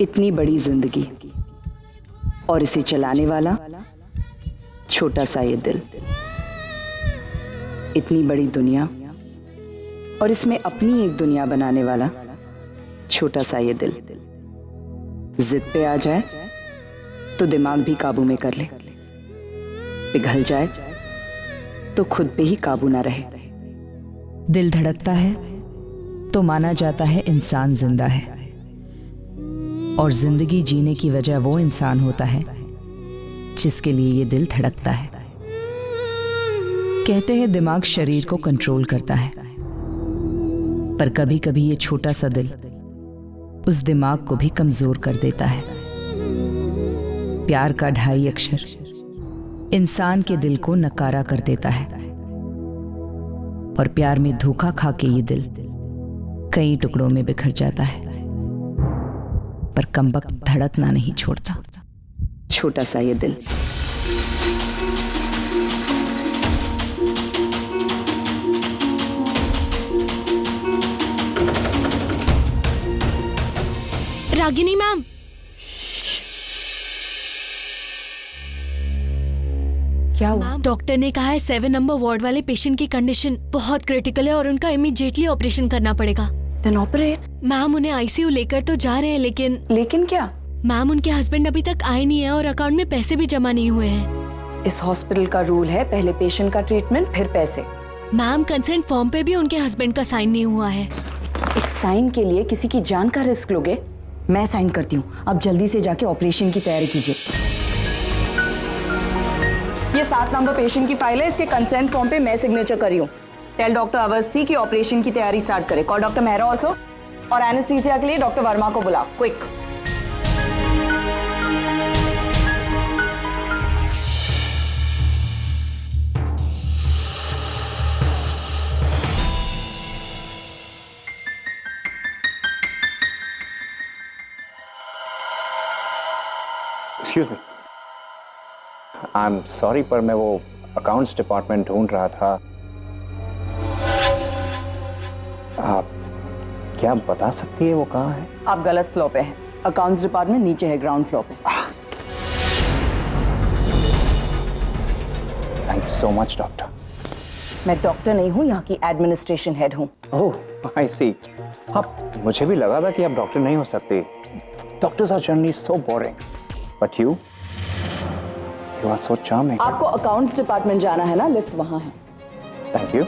इतनी बड़ी जिंदगी और इसे चलाने वाला छोटा सा ये दिल। इतनी बड़ी दुनिया और इसमें अपनी एक दुनिया बनाने वाला छोटा सा ये दिल। जिद पे आ जाए तो दिमाग भी काबू में कर ले, पिघल जाए तो खुद पे ही काबू ना रहे। दिल धड़कता है तो माना जाता है इंसान जिंदा है, और जिंदगी जीने की वजह वो इंसान होता है जिसके लिए ये दिल धड़कता है। कहते हैं दिमाग शरीर को कंट्रोल करता है, पर कभी कभी ये छोटा सा दिल उस दिमाग को भी कमजोर कर देता है। प्यार का 2.5 अक्षर इंसान के दिल को नकारा कर देता है, और प्यार में धोखा खा के ये दिल कई टुकड़ों में बिखर जाता है, पर कमबख्त धड़कना नहीं छोड़ता। छोटा सा ये दिल। रागिनी मैम, क्या हुआ? डॉक्टर ने कहा है 7 नंबर वार्ड वाले पेशेंट की कंडीशन बहुत क्रिटिकल है और उनका इमीडिएटली ऑपरेशन करना पड़ेगा। Then operate. मैम उन्हें आईसीयू लेकर तो जा रहे हैं, लेकिन क्या? मैम उनके हस्बैंड अभी तक आए नहीं है और अकाउंट में पैसे भी जमा नहीं हुए हैं। इस हॉस्पिटल का रूल है पहले पेशेंट का ट्रीटमेंट फिर पैसे। मैम कंसेंट फॉर्म पे भी उनके हस्बैंड का साइन नहीं हुआ है। एक साइन के लिए किसी की जान का रिस्क लोगे? मैं साइन करती हूँ, अब जल्दी से जाके ऑपरेशन की तैयारी कीजिए। ये 7 नंबर पेशेंट की फाइल है, इसके कंसेंट फॉर्म पे मैं सिग्नेचर करी हूँ। टेल डॉक्टर अवस्थी की ऑपरेशन की तैयारी स्टार्ट करे। कॉल डॉक्टर मेहरा ऑल्सो, और एनेस्थीसिया के लिए डॉक्टर वर्मा को बुलाओ, quick. Excuse me, I am sorry, पर मैं वो अकाउंट्स डिपार्टमेंट ढूंढ रहा था। आप क्या बता सकती है वो कहाँ है? आप गलत फ्लोर पे हैं। अकाउंट्स डिपार्टमेंट नीचे है, ग्राउंड फ्लोर पे। Thank you so much doctor. मैं डॉक्टर नहीं हूँ, यहाँ की एडमिनिस्ट्रेशन हेड हूँ। ओह आई सी। अब मुझे भी लगा था कि आप डॉक्टर नहीं हो सकते। Doctors are generally so boring, but you are so charming. आपको अकाउंट्स डिपार्टमेंट जाना है ना, लिफ्ट वहाँ है। Thank you.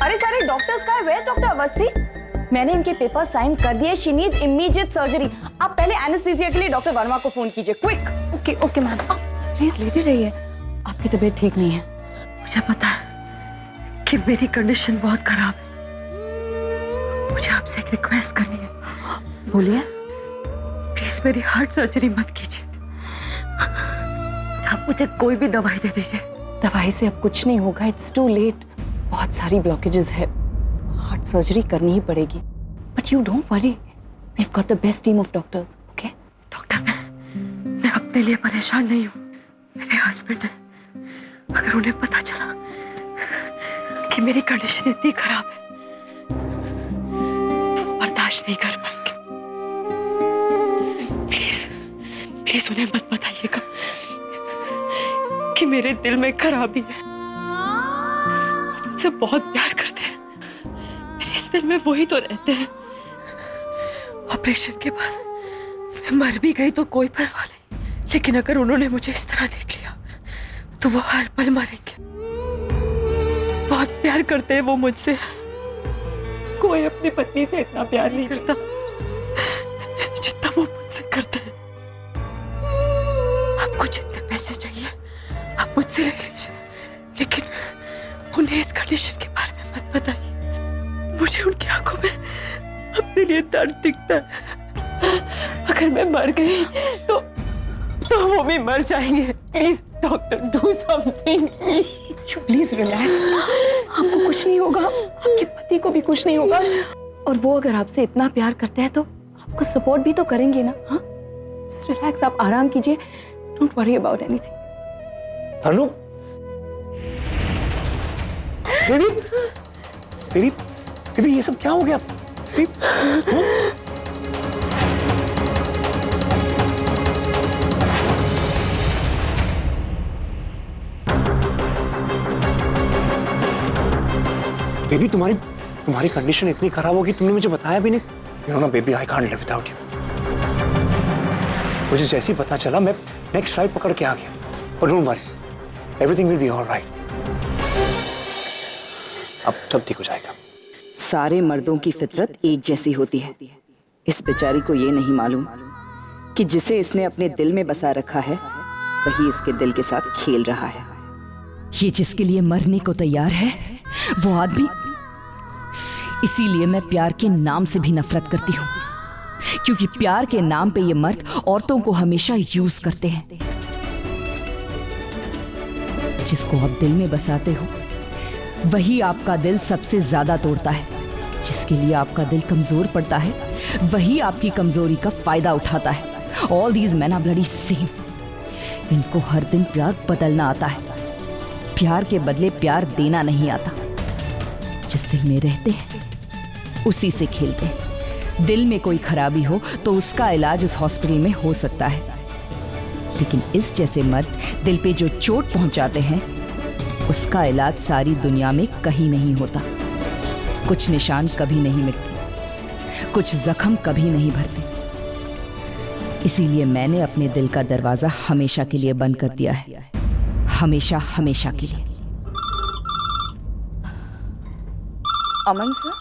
अरे सारे डॉक्टर्स का है, वेयर डॉक्टर अवस्थी? मैंने इनके पेपर साइन कर दिए। She needs immediate surgery. आप पहले एनेस्थीसिया के लिए डॉक्टर वर्मा को फोन कीजिए, quick. Okay okay ma'am, please लेटे रहिए, आपकी तबीयत ठीक नहीं है। मुझे पता है कि मेरी कंडीशन बहुत खराब है। मुझे आपसे एक रिक्वेस्ट करनी है। बोलिए। प्लीज मेरी हार्ट सर्जरी मत कीजिए। आप मुझे कोई भी दवाई दे दीजिए। दवाई से अब कुछ नहीं होगा, इट्स टू लेट। बहुत सारी ब्लॉकेजेस है, हार्ट सर्जरी करनी ही पड़ेगी। But you don't worry, we have got the best team of doctors, okay? Doctor मैं अपने लिए परेशान नहीं हूँ, मेरे हस्बैंड है। अगर उन्हें पता चला कि मेरी कंडीशन इतनी खराब है, बर्दाश्त नहीं कर पाएंगे। प्लीज प्लीज उन्हें मत बताइएगा कि मेरे दिल में खराबी है। मुझसे बहुत प्यार करते हैं, मेरे इस दिल में वही तो रहते हैं। ऑपरेशन के बाद मैं मर भी गई तो कोई परवाह नहीं, लेकिन अगर उन्होंने मुझे इस तरह देख लिया तो वो हर पल मरेंगे। बहुत प्यार करते हैं वो मुझसे। कोई अपनी पत्नी से इतना प्यार नहीं करता जितना वो मुझसे करते हैं। आपको जितने पैसे चाहिए आप मुझसे ले लीजिए, लेकिन उन्हें इस कंडीशन के बारे में मत बताइए। मुझे उनकी आंखों में अपने लिए दर्द दिखता है। अगर मैं मर गई तो वो भी मर जाएंगे। Please doctor, do something please. Please relax, आपको कुछ नहीं होगा, आपके पति को भी कुछ नहीं होगा। और वो अगर आपसे इतना प्यार करते हैं तो आपको सपोर्ट भी तो करेंगे ना। हाँ, जस्ट रिलैक्स, आप आराम कीजिए, don't worry about anything. Tanu, baby baby baby ये सब क्या हो गया? बेबी, बेबी तुम्हारी कंडीशन इतनी खराब होगी तुमने मुझे बताया भी नहीं। यू नो ना baby, I can't live without you. मुझे जैसे ही पता चला मैं नेक्स्ट फ्लाइट पकड़ के आ गया। पर don't worry, everything will be alright. अब सब ठीक हो जाएगा। सारे मर्दों की फितरत एक जैसी होती है। इस बेचारी को ये नहीं मालूम कि जिसे इसने अपने दिल में बसा रखा है वही इसके दिल के साथ खेल रहा है। ये जिसके लिए मरने को तैयार है वो आदमी। इसीलिए मैं प्यार के नाम से भी नफरत करती हूँ, क्योंकि प्यार के नाम पे ये मर्द औरतों को हमेशा यूज करते हैं। जिसको आप दिल में बसाते हो वही आपका दिल सबसे ज्यादा तोड़ता है। जिसके लिए आपका दिल कमजोर पड़ता है वही आपकी कमजोरी का फायदा उठाता है। All these man are bloody same. इनको हर दिन प्यार बदलना आता है, प्यार के बदले प्यार देना नहीं आता। जिस दिल में रहते हैं उसी से खेलते हैं। दिल में कोई खराबी हो तो उसका इलाज उस हॉस्पिटल में हो सकता है, लेकिन इस जैसे मर्द दिल पे जो चोट पहुंचाते हैं उसका इलाज सारी दुनिया में कहीं नहीं होता। कुछ निशान कभी नहीं मिटते, कुछ जख्म कभी नहीं भरते। इसीलिए मैंने अपने दिल का दरवाजा हमेशा के लिए बंद कर दिया है, हमेशा हमेशा के लिए। अमन सर?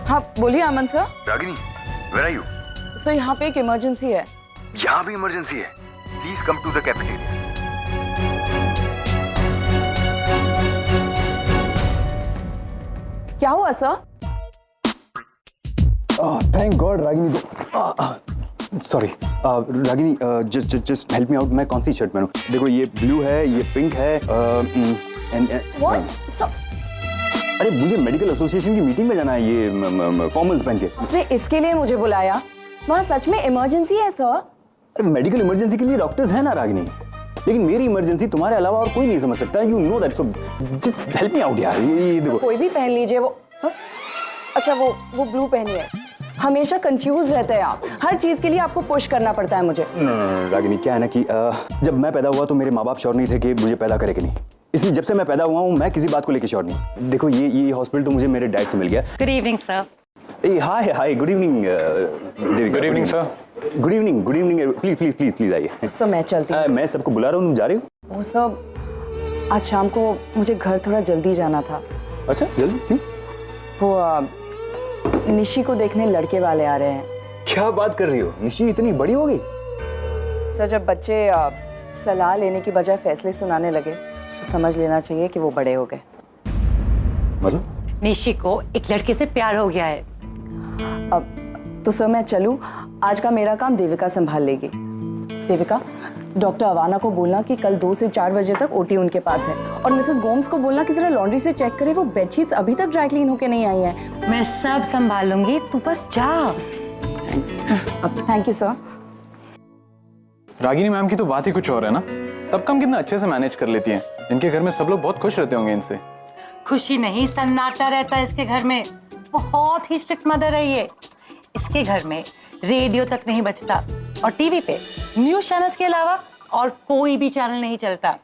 हाँ बोलिए Aman sir. Ragini, where are you? Sir यहाँ पे एक इमरजेंसी है। यहाँ भी इमरजेंसी है। Please come to the cafeteria. क्या हुआ सर? Thank God Ragini. Sorry Ragini, just help me out. मैं कौन सी शर्ट पहनूं? देखो ये ब्लू है, ये पिंक है। What? सर अरे मुझे मेडिकल एसोसिएशन की मीटिंग में जाना है, ये फॉर्मल्स पहन के। आपने इसके लिए मुझे बुलाया? वहाँ सच में इमरजेंसी है सर। अरे मेडिकल इमरजेंसी के लिए डॉक्टर्स हैं ना रागिनी, लेकिन मेरी इमरजेंसी तुम्हारे अलावा और कोई नहीं समझ सकता। You know that, so just help me out यार। ये देखो। कोई भी पहन लीजिए। वो अच्छा वो ब्लू पहनिए। हमेशा कंफ्यूज रहते हैं आप, हर चीज के लिए आपको पुश करना पड़ता है मुझे। नो रागिनी, क्या है ना कि जब मैं पैदा हुआ तो मेरे माँ बाप श्योर नहीं थे कि मुझे पैदा करे कि नहीं। इसलिए जब से मैं पैदा हुआ हूँ मैं किसी बात को लेकर श्योर नहीं। देखो ये हॉस्पिटल तो मुझे मेरे डैड से मिल गया। Good evening sir. Hi good evening good evening sir. Good evening please आइए। सर मैं चलती हूँ। मैं सबको बुला रहा हूँ, तुम जा रही हो? वो सब आज शाम को मुझे घर थोड़ा जल्दी जाना था। अच्छा जल्दी क्यों? वो निशी को देखने लड़के वाले आ रहे हैं। क्या बात कर रही हो? निशी इतनी बड़ी हो गई? सर जब बच्चे सलाह लेने की बजाय फैसले सुनाने लगे तो समझ लेना चाहिए कि वो बड़े हो गए। मतलब? निशी को एक लड़के से प्यार हो गया है। अब तो सर मैं चलूं? आज का मेरा काम देविका संभाल लेगी। देविका, डॉक्टर अवाना को बोलना कि कल 2 से 4 बजे तक ओटी उनके पास है, और मिसेस गोम्स को बोलना कि जरा लॉन्ड्री से चेक करे, वो बेडशीट्स अभी तक ड्राई क्लीन होके नहीं आई हैं। मैं सब संभाल लूंगी, तू बस जा। अब thank you sir. Ragini ma'am की तो बात ही कुछ और है ना। सब काम कितना अच्छे से मैनेज कर लेती हैं। इनके घर में सब लोग बहुत खुश रहते होंगे इनसे। खुशी नहीं, सन्नाटा रहता है इसके घर में। बहुत ही स्ट्रिक्ट मदर है ये। इसके घर में रेडियो तक नहीं बजता, और टीवी पे न्यूज चैनल्स के अलावा और कोई भी चैनल नहीं चलता।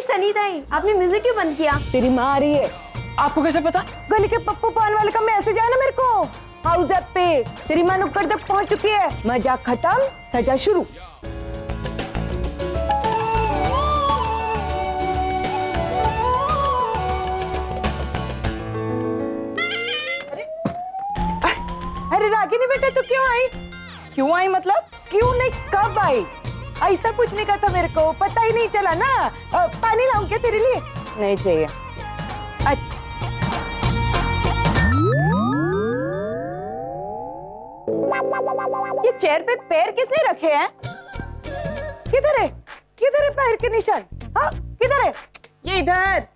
सनी दाई, आपने म्यूजिक क्यों बंद किया? तेरी माँ आ रही है। आपको कैसे पता? गली के पप्पू पान वाले का मैसेज आया ना मेरे को। हाउस एप पे तेरी माँ नुक्कड़ तक पहुंच चुकी है। मजाक खत्म, सजा शुरू। अरे रागिनी बेटा तू क्यों आई? क्यों आई मतलब? क्यों नहीं, कब आई? ऐसा कुछ नहीं कहा था मेरे को, पता ही नहीं चला ना। पानी लाऊं क्या तेरे लिए? नहीं चाहिए। ये चेयर पे पैर किसने रखे हैं? किधर है? किधर है पैर के निशान? हाँ किधर है? ये इधर।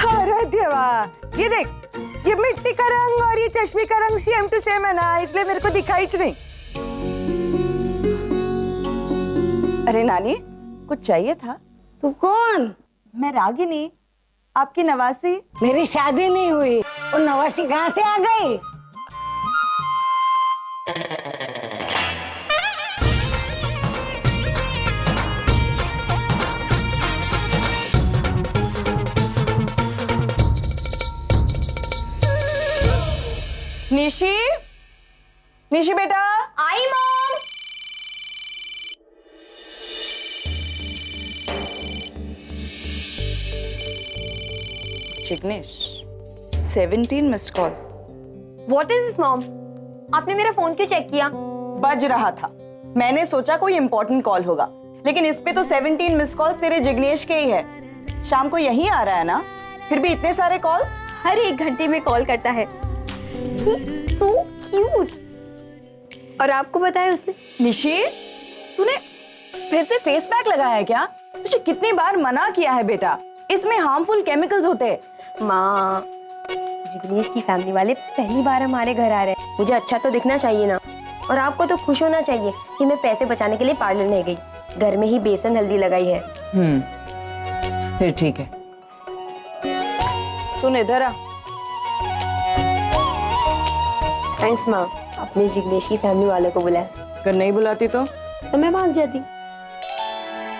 अरे देवा, ये देख, ये मिट्टी का रंग और ये चश्मे का रंग सेम टू सेम है ना, इसलिए मेरे को दिखाई नहीं। अरे नानी, कुछ चाहिए था? तू कौन? मैं रागिनी, आपकी नवासी। मेरी शादी नहीं हुई और नवासी कहाँ से आ गई? निशी, निशी बेटा। आई mom. Jignesh, 17 missed call. What is this mom? आपने मेरा फोन क्यों चेक किया? बज रहा था, मैंने सोचा कोई इंपॉर्टेंट कॉल होगा, लेकिन इस पे तो 17 मिस्ड कॉल्स तेरे जिग्नेश के ही है। शाम को यहीं आ रहा है ना, फिर भी इतने सारे कॉल्स? हर 1 घंटे में कॉल करता है। So cute। और आपको पता है उसने? निशी, तूने फिर से फेस पैक लगाया है क्या? तुझे कितनी बार मना किया है बेटा, इसमें हार्मफुल केमिकल्स होते हैं। माँ, जिग्नेश की फैमिली वाले पहली बार हमारे घर आ रहे हैं, मुझे अच्छा तो दिखना चाहिए ना। और आपको तो खुश होना चाहिए कि मैं पैसे बचाने के लिए पार्लर नहीं गई, घर में ही बेसन हल्दी लगाई है। फिर ठीक है। सुन इधर आ। थैंक्स माँ, अपने जिग्नेश की फैमिली वालों को बुलाया। अगर नहीं बुलाती तो मैं भाग जाती।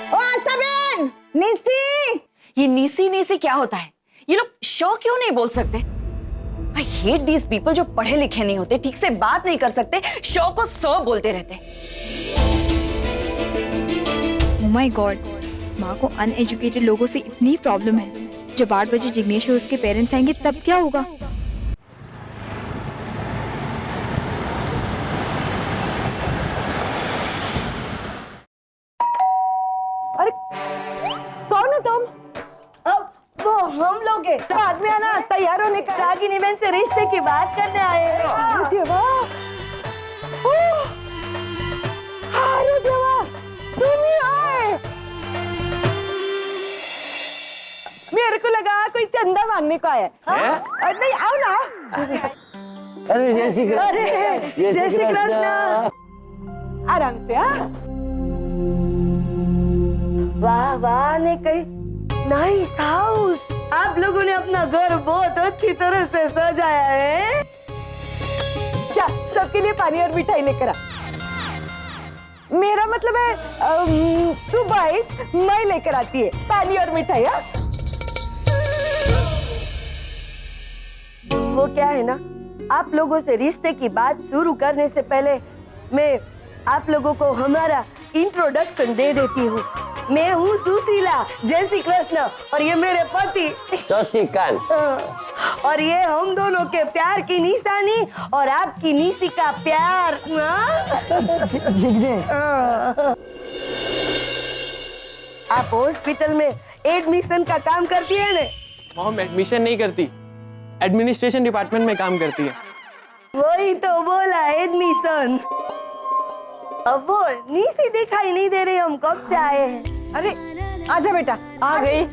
ओ आस्था बहन, निसी। ये नीसी नीसी क्या होता है? ये लोग शो क्यों नहीं बोल सकते? आई हेट दीज पीपल जो पढ़े लिखे नहीं होते, ठीक से बात नहीं कर सकते, शो को सो बोलते रहते। ओह माय गॉड, माँ को अनएजुकेटेड लोगों से इतनी प्रॉब्लम है। जब 8 बजे जिग्नेश और उसके पेरेंट्स आएंगे तब क्या होगा? अरे कौन हो तुम? अब वो हम लोग हैं। बाद में आना, तैयार होने का। रागिनी बहन से रिश्ते की बात करने आए हैं। देवा, ओह, अरे देवा, तुम ही आए। मेरे को लगा कोई चंदा मांगने को आया है। नहीं, आओ ना। अरे जय श्री कृष्ण। अरे जय श्री कृष्ण। आराम से। हाँ, वाह वाह, ने कही नाइस हाउस। आप लोगों ने अपना घर बहुत अच्छी तरह से सजाया है। क्या सबके लिए पानी और मिठाई लेकर आ। मेरा मतलब है तू भाई, मैं लेकर आती है पानी और मिठाई। हाँ, वो क्या है ना, आप लोगों से रिश्ते की बात शुरू करने से पहले मैं आप लोगों को हमारा इंट्रोडक्शन दे देती हूँ। मैं हूँ सुशीला, जय श्री कृष्ण, और ये मेरे पति शशिकांत, और ये हम दोनों के प्यार की निशानी और आपकी निशी का प्यार। जिग्नेश, आप हॉस्पिटल में एडमिशन का काम करती है ना? मॉम एडमिशन नहीं करती, एडमिनिस्ट्रेशन डिपार्टमेंट में काम करती है। वही तो बोला, एडमिशन। अब वो निशी दिखाई नहीं दे रही, हम कब से आए हैं। अरे आजा बेटा, आ गई।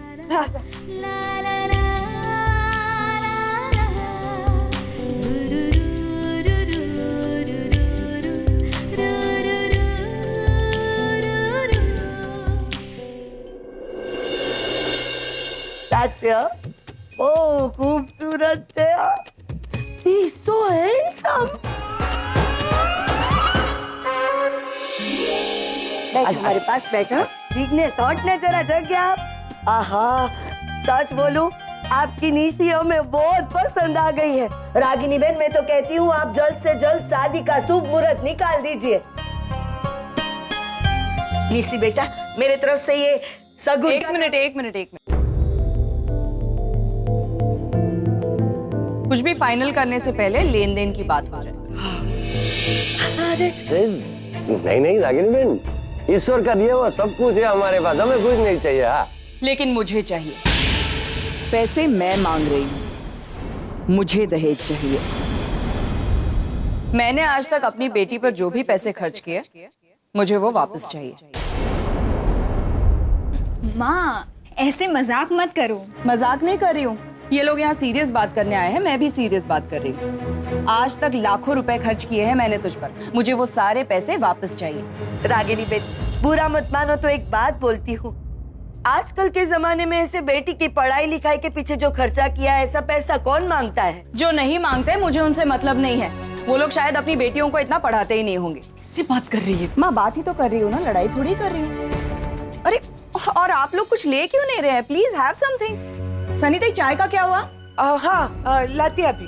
चाचा, ओ खूबसूरत है। He's so handsome। बैठ हमारे पास बैठो। जिग्नेश हटने जरा जगह। आहा, सच बोलूं आपकी निशी हमें बहुत पसंद आ गई है। रागिनी बहन, मैं तो कहती हूँ आप जल्द से जल्द शादी का शुभ मुहूर्त निकाल दीजिए। निशी बेटा, मेरे तरफ से ये सगुन। एक मिनट। कुछ भी फाइनल करने से पहले लेन देन की बात हो जाए। नहीं रागिनी बहन, ईश्वर का दिया हुआ सब कुछ है हमारे पास, हमें कुछ नहीं चाहिए। हाँ, लेकिन मुझे चाहिए। पैसे मैं मांग रही हूँ, मुझे दहेज चाहिए। मैंने आज तक अपनी बेटी पर जो भी पैसे खर्च किए, मुझे वो वापस चाहिए। माँ, ऐसे मजाक मत करो। मजाक नहीं कर रही हूँ, ये लोग यहाँ सीरियस बात करने आए हैं, मैं भी सीरियस बात कर रही हूँ। आज तक लाखों रुपए खर्च किए हैं मैंने तुझ पर, मुझे वो सारे पैसे वापस चाहिए। रागिनी बेटी, बुरा मत मानो तो एक बात बोलती हूँ, आजकल के जमाने में ऐसे बेटी की पढ़ाई लिखाई के पीछे जो खर्चा किया है, ऐसा पैसा कौन मांगता है? जो नहीं मांगते मुझे उनसे मतलब नहीं है, वो लोग शायद अपनी बेटियों को इतना पढ़ाते ही नहीं होंगे। ऐसी बात कर रही है माँ, बात ही तो कर रही हूँ ना, लड़ाई थोड़ी कर रही हूँ। अरे और आप लोग कुछ ले क्यों नहीं रहे हैं? Please have something. सनी दी, चाय का क्या हुआ? हाँ, लाती अभी।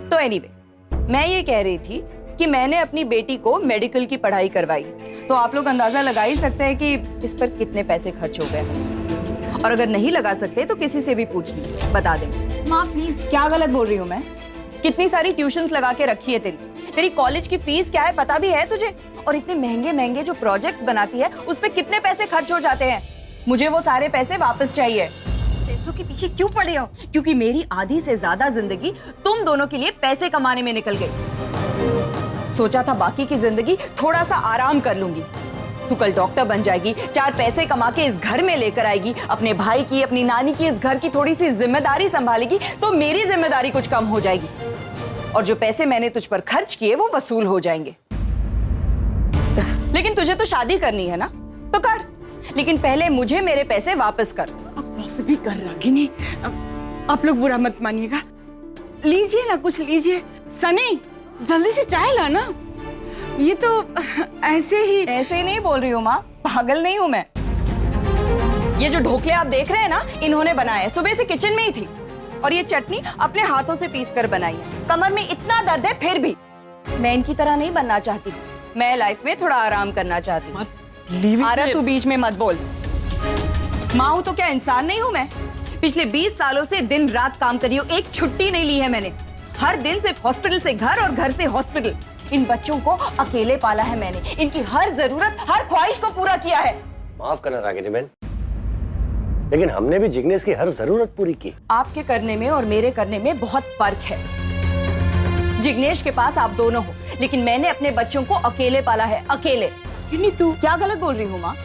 तो एनीवे, मैं ये कह रही थी कि मैंने अपनी बेटी को मेडिकल की पढ़ाई करवाई, तो आप लोग अंदाजा लगा ही सकते हैं कि इस पर कितने पैसे खर्च हो गए। और अगर नहीं लगा सकते तो किसी से भी पूछ लीजिए, बता देंगे। माँ प्लीज। क्या गलत बोल रही हूँ मैं? कितनी सारी ट्यूशंस लगा के रखी है तेरी कॉलेज की फीस क्या है पता भी है तुझे? और इतने महंगे महंगे जो प्रोजेक्ट्स बनाती है उस पे कितने पैसे खर्च हो जाते हैं। मुझे वो सारे पैसे वापस चाहिए। पैसों के पीछे क्यों पड़े हो? क्योंकि मेरी आधी से ज्यादा जिंदगी तुम दोनों के लिए पैसे कमाने में निकल गई। सोचा था बाकी की जिंदगी थोड़ा सा आराम कर लूंगी। तू कल डॉक्टर बन जाएगी, 4 पैसे कमा के इस घर में लेकर आएगी, अपने भाई की, अपनी नानी की, इस घर की थोड़ी सी जिम्मेदारी संभालेगी, तो मेरी जिम्मेदारी कुछ कम हो जाएगी और जो पैसे मैंने तुझ पर खर्च किए वो वसूल हो जाएंगे। लेकिन तुझे तो शादी करनी है ना, तो कर, लेकिन पहले मुझे मेरे पैसे वापस कर। बस भी कर रागिनी, आप लोग बुरा मत मानिएगा। लीजिए ना, कुछ लीजिए। सनी, जल्दी से चाय ला ना। ये तो ऐसे नहीं बोल रही हूँ माँ, पागल नहीं हूँ मैं। ये जो ढोकले आप देख रहे हैं ना, इन्होंने बनाए, सुबह से किचन में ही थी। और ये चटनी अपने हाथों से पीस कर बनाई है। कमर में इतना दर्द है फिर भी मैं इनकी तरह नहीं बनना चाहती। मैं लाइफ में थोड़ा आराम करना चाहती हूँ। आरा, तू बीच में मत बोल। माँ हूँ तो क्या इंसान नहीं हूँ मैं? पिछले 20 सालों से दिन रात काम करी हूँ, एक छुट्टी नहीं ली है मैंने। हर दिन सिर्फ हॉस्पिटल से घर और घर से हॉस्पिटल। इन बच्चों को अकेले पाला है मैंने, इनकी हर जरूरत, हर ख्वाहिश को पूरा किया है। माफ करना रागिनी बहन, लेकिन हमने भी जिग्नेश की हर जरूरत पूरी की। आपके करने में और मेरे करने में बहुत फर्क है। जिग्नेश के पास आप दोनों हो, लेकिन मैंने अपने बच्चों को अकेले पाला है, अकेले। तू क्या गलत बोल रही हूँ माँ?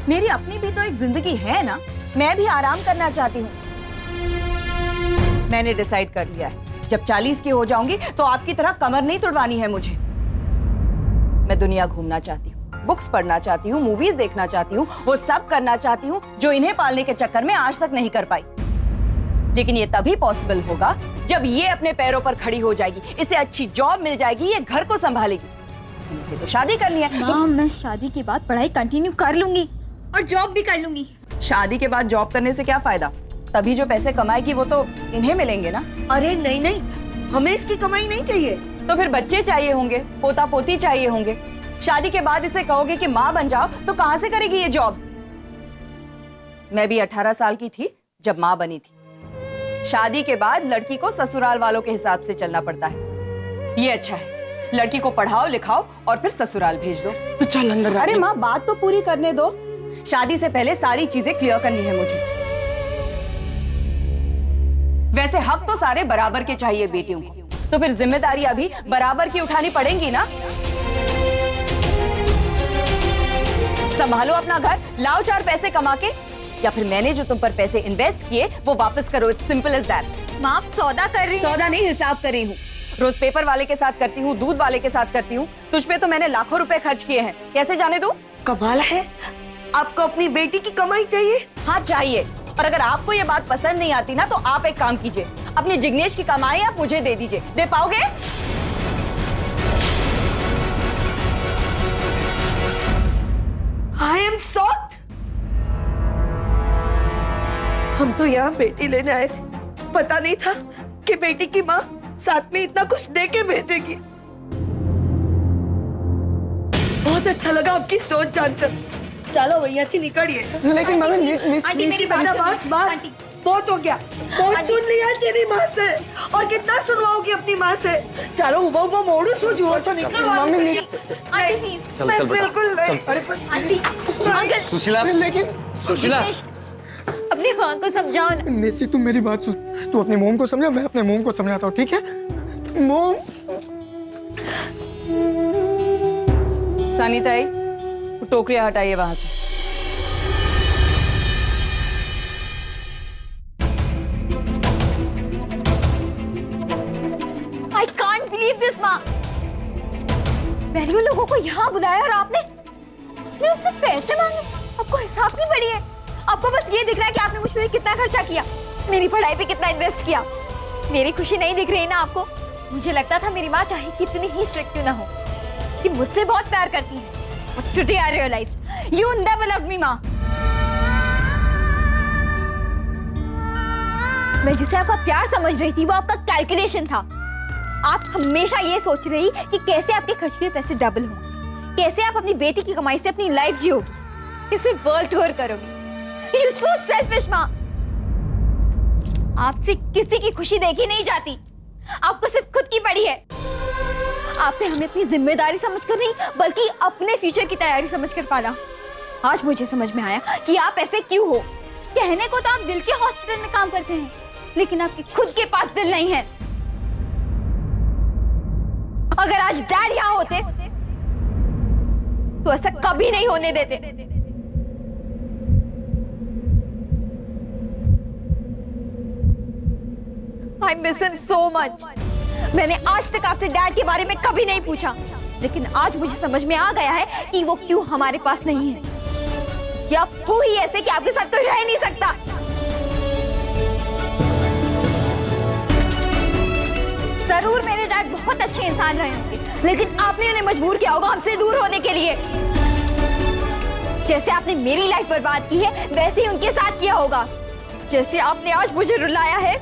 मेरी अपनी भी तो एक जिंदगी है ना, मैं भी आराम करना चाहती हूँ। मैंने डिसाइड कर लिया है, जब 40 की हो जाऊंगी तो आपकी तरह कमर नहीं तुड़वानी है मुझे। मैं दुनिया घूमना चाहती हूँ, बुक्स पढ़ना चाहती हूँ, मूवीज देखना चाहती हूँ, वो सब करना चाहती हूँ जो इन्हें पालने के चक्कर में आज तक नहीं कर पाई। लेकिन ये तभी पॉसिबल होगा जब ये अपने पैरों पर खड़ी हो जाएगी, इसे अच्छी जॉब मिल जाएगी, ये घर को संभालेगी। लेकिन इसे तो शादी करनी है। माँ, मैं शादी के बाद पढ़ाई कंटिन्यू कर लूंगी और जॉब भी कर लूंगी। शादी के बाद जॉब करने से क्या फायदा? तभी जो पैसे कमाएगी वो तो इन्हें मिलेंगे ना। अरे नहीं नहीं, हमें इसकी कमाई नहीं चाहिए। तो फिर बच्चे चाहिए होंगे, पोता पोती चाहिए होंगे। शादी के बाद इसे कहोगे कि माँ बन जाओ तो कहाँ से करेगी ये जॉब? मैं भी 18 साल की थी जब माँ बनी थी। शादी के बाद लड़की को ससुराल वालों के हिसाब से चलना पड़ता है। ये अच्छा है, लड़की को पढ़ाओ लिखाओ और फिर ससुराल भेज दो। तो चल अंदर। अरे माँ, बात तो पूरी करने दो। शादी से पहले सारी चीजें क्लियर करनी है मुझे। वैसे हक तो सारे बराबर के चाहिए बेटियों को, तो फिर जिम्मेदारियां भी बराबर की उठानी पड़ेंगी ना। संभालो अपना घर, लाओ 4 पैसे कमा के, या फिर मैंने जो तुम पर पैसे इन्वेस्ट किए वो वापस करो। It's simple as that. माँ, आप सौदा कर रही हैं? सौदा नहीं, हिसाब कर रही हूँ। रोज पेपर वाले के साथ करती हूँ, दूध वाले के साथ करती हूँ। तुझ पे तो मैंने लाखों रुपए खर्च किए हैं, कैसे जाने दूं? कमाल है, आपको अपनी बेटी की कमाई चाहिए? हाँ चाहिए। और अगर आपको ये बात पसंद नहीं आती ना, तो आप एक काम कीजिए, अपनी जिग्नेश की कमाई आप मुझे दे दीजिए। दे पाओगे? I am shocked. हम तो यहाँ बेटी लेने आए थे, पता नहीं था कि बेटी की माँ साथ में इतना कुछ दे के भेजेगी। बहुत अच्छा लगा आपकी सोच जानकर। चलो भैया थी निकलिए। लेकिन मम्मी निसी बेटा बस बस बहुत हो गया, बहुत सुन लिया तेरी माँ से और कितना सुनवाओगी अपनी माँ से। चलो उबा उबा मोड़ू सो जुओ छो निकल मम्मी बस बिल्कुल नहीं। सुशीला, लेकिन सुशीला, अपनी माँ को समझाओ ना। निसी तुम मेरी बात सुन, तू अपने मोम को समझा, मैं अपने मोम को समझाता हूँ, ठीक है? मोम। सानिताई, टोकरियां हटाइए वहां से। I can't believe this, माँ। मैंने उन लोगों को यहाँ बुलाया और आपने उनसे पैसे मांगे। आपको हिसाब नहीं पड़ी है। आपको बस ये दिख रहा है कि आपने मुझ पे कितना खर्चा किया, मेरी पढ़ाई पे कितना इन्वेस्ट किया। मेरी खुशी नहीं दिख रही ना आपको? मुझे लगता था मेरी माँ चाहे कितनी ही स्ट्रिक्ट क्यों ना हो, कि मुझसे बहुत प्यार करती है। But today I realized you never loved me, माँ। मैं जिसे आपका प्यार समझ रही थी वो आपका कैलकुलेशन था। आप हमेशा ये सोच रही कि कैसे आपके खर्च के पैसे डबल होंगे, कैसे आप अपनी बेटी की कमाई से अपनी लाइफ जियोगी, कैसे वर्ल्ड टूर करोगी। You so selfish, माँ। आपसे किसी की खुशी देखी नहीं जाती, आपको सिर्फ खुद की पड़ी है। आपने हमें अपनी जिम्मेदारी समझकर नहीं बल्कि अपने फ्यूचर की तैयारी समझकर पाला। आज मुझे समझ में आया कि आप ऐसे क्यों हो। कहने को तो आप दिल के हॉस्पिटल में काम करते हैं, लेकिन आपके खुद के पास दिल नहीं है। अगर आज डैड यहाँ होते तो ऐसा कभी नहीं होने देते। I miss him so much. मैंने आज तक आपसे डैड के बारे में कभी नहीं पूछा, लेकिन आज मुझे समझ में आ गया है कि वो क्यों हमारे पास नहीं है। या वो ही ऐसे कि आपके साथ कोई रह नहीं सकता। जरूर मेरे डैड बहुत अच्छे इंसान रहे होंगे, लेकिन आपने उन्हें मजबूर किया होगा हमसे दूर होने के लिए। जैसे आपने मेरी लाइफ बर्बाद की है वैसे ही उनके साथ किया होगा। जैसे आपने आज मुझे रुलाया है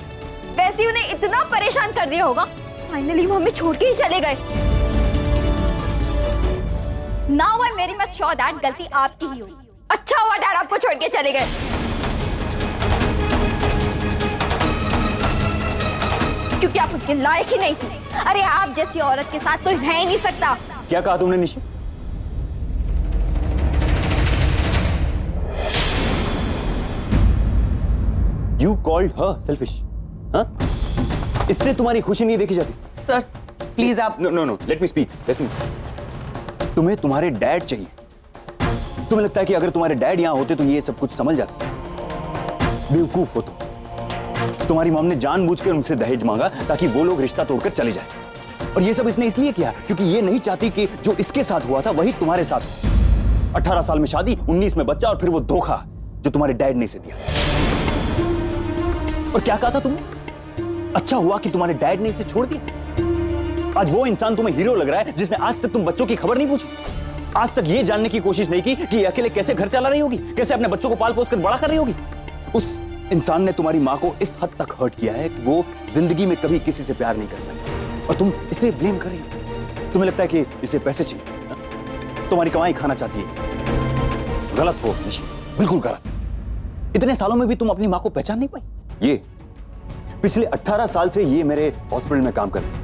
वैसे ही उन्हें इतना परेशान कर दिया होगा, फाइनली वो हमें छोड़ के ही चले गए। Now I am very much sure that गलती आपकी ही हुई। अच्छा हुआ डैड आपको छोड़ के चले गए, क्योंकि आप उनके लायक ही नहीं थे। अरे आप जैसी औरत के साथ कोई रह ही नहीं सकता। क्या कहा तुमने Nishi? You called her selfish? हाँ? इससे तुम्हारी खुशी नहीं देखी जाती? सर प्लीज आप नो लेट मी स्पीक। तुम्हें तुम्हारे डैड चाहिए। तुम्हें लगता है कि अगर तुम्हारे डैड यहां होते तो ये सब कुछ समझ जाते? बेवकूफ हो तुम। तुम्हारी मॉम ने जानबूझकर उनसे दहेज मांगा ताकि वो लोग रिश्ता तोड़कर चले जाएं। और ये सब इसने इसलिए किया क्योंकि ये नहीं चाहती कि जो इसके साथ हुआ था वही तुम्हारे साथ हो। 18 साल में शादी, 19 में बच्चा और फिर वो धोखा जो तुम्हारे डैड ने इसे दिया। और क्या कहा था तुमने? अच्छा हुआ कि तुम्हारे डैड ने इसे छोड़ दिया। आज वो इंसान तुम्हें हीरो लग रहा है जिसने आज तक तुम बच्चों की खबर नहीं पूछी, आज तक ये जानने की कोशिश नहीं की कि अकेले कैसे घर चला रही होगी, कैसे अपने बच्चों को पाल पोस कर बड़ा कर रही होगी। उस इंसान ने तुम्हारी माँ को इस हद तक हर्ट किया है कि वो जिंदगी में कभी किसी से प्यार नहीं कर पाई और तुम इसे ब्लेम कर रही हो। तुम्हें लगता है कि इसे पैसे चाहिए, तुम्हारी कमाई खाना चाहती है। गलत हो निशी, बिल्कुल गलत। इतने सालों में भी तुम अपनी माँ को पहचान नहीं पाई। ये पिछले 18 साल से ये मेरे हॉस्पिटल में काम कर रही है।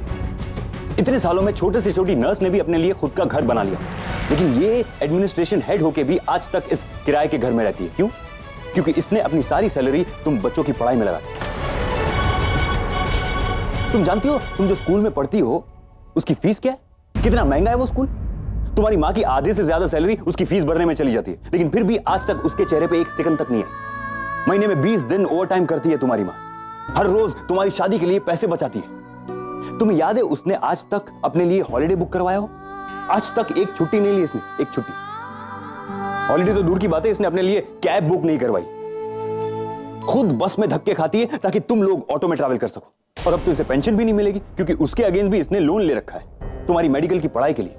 इतने सालों में छोटे से छोटी नर्स ने भी अपने लिए खुद का घर बना लिया, लेकिन ये एडमिनिस्ट्रेशन हेड होके भी आज तक इस किराए के घर में रहती है। क्यों? क्योंकि इसने अपनी सारी सैलरी तुम बच्चों की पढ़ाई में लगा दी। तुम जानती हो तुम जो स्कूल में पढ़ती हो उसकी फीस क्या है? कितना महंगा है वो स्कूल? तुम्हारी माँ की आधे से ज्यादा सैलरी उसकी फीस भरने में चली जाती है, लेकिन फिर भी आज तक उसके चेहरे पे एक सेकंड तक नहीं है। महीने में 20 दिन ओवर टाइम करती है तुम्हारी माँ। हर रोज तुम्हारी शादी के लिए पैसे बचाती है। तुम्हें याद है उसने आज तक अपने लिए हॉलिडे बुक करवाया हो? आज तक एक छुट्टी नहीं ली इसने, एक छुट्टी। हॉलिडे तो दूर की बात है, इसने अपने लिए कैब बुक नहीं करवाई। खुद बस में धक्के खाती है ताकि तुम लोग ऑटो में ट्रैवल कर सको। और अब तो इसे पेंशन भी नहीं मिलेगी क्योंकि उसके अगेंस्ट भी इसने लोन ले रखा है तुम्हारी मेडिकल की पढ़ाई के लिए।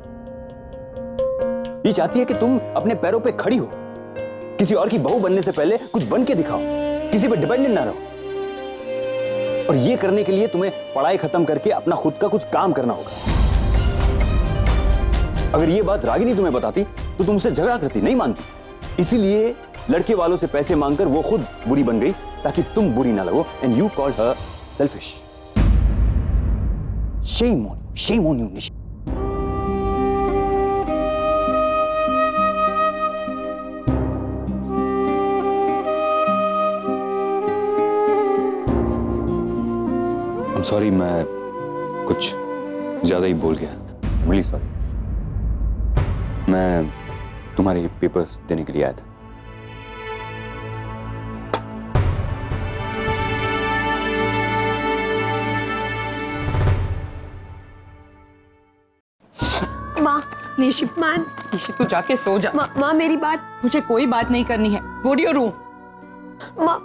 ये चाहती है कि तुम अपने पैरों पे खड़ी हो, किसी और की बहू बनने से पहले कुछ बन के दिखाओ। किसी पर डिपेंडेंट ना रहो। और ये करने के लिए तुम्हें पढ़ाई खत्म करके अपना खुद का कुछ काम करना होगा। अगर ये बात रागिनी तुम्हें बताती तो तुमसे झगड़ा करती, नहीं मानती। इसीलिए लड़के वालों से पैसे मांगकर वो खुद बुरी बन गई ताकि तुम बुरी ना लगो। And you called her selfish. Shame on you Nisha. Sorry, मैं कुछ ज्यादा ही बोल गया। Really sorry. मैं तुम्हारे पेपर्स देने के लिए आया था। माँ, निशी, माँ, निशी तू जाके सो जा। माँ मेरी बात। मुझे कोई बात नहीं करनी है। Go to your room. माँ,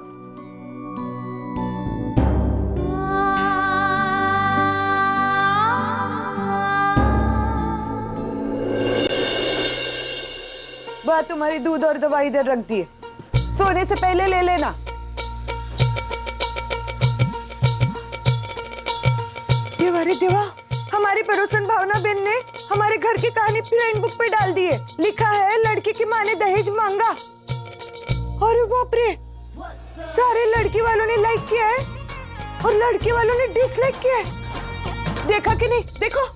वह तुम्हारी दूध और दवाई इधर रख दिए, सोने से पहले ले लेना। देवारे देवा, हमारी पड़ोसन भावना बेन ने हमारे घर की कहानी फ्रेंड बुक पे डाल दी है। लिखा है लड़की की माँ ने दहेज मांगा। अरे बाप रे, सारे लड़की वालों ने लाइक किया है और लड़के वालों ने डिसलाइक किया है। देखा कि नहीं? देखो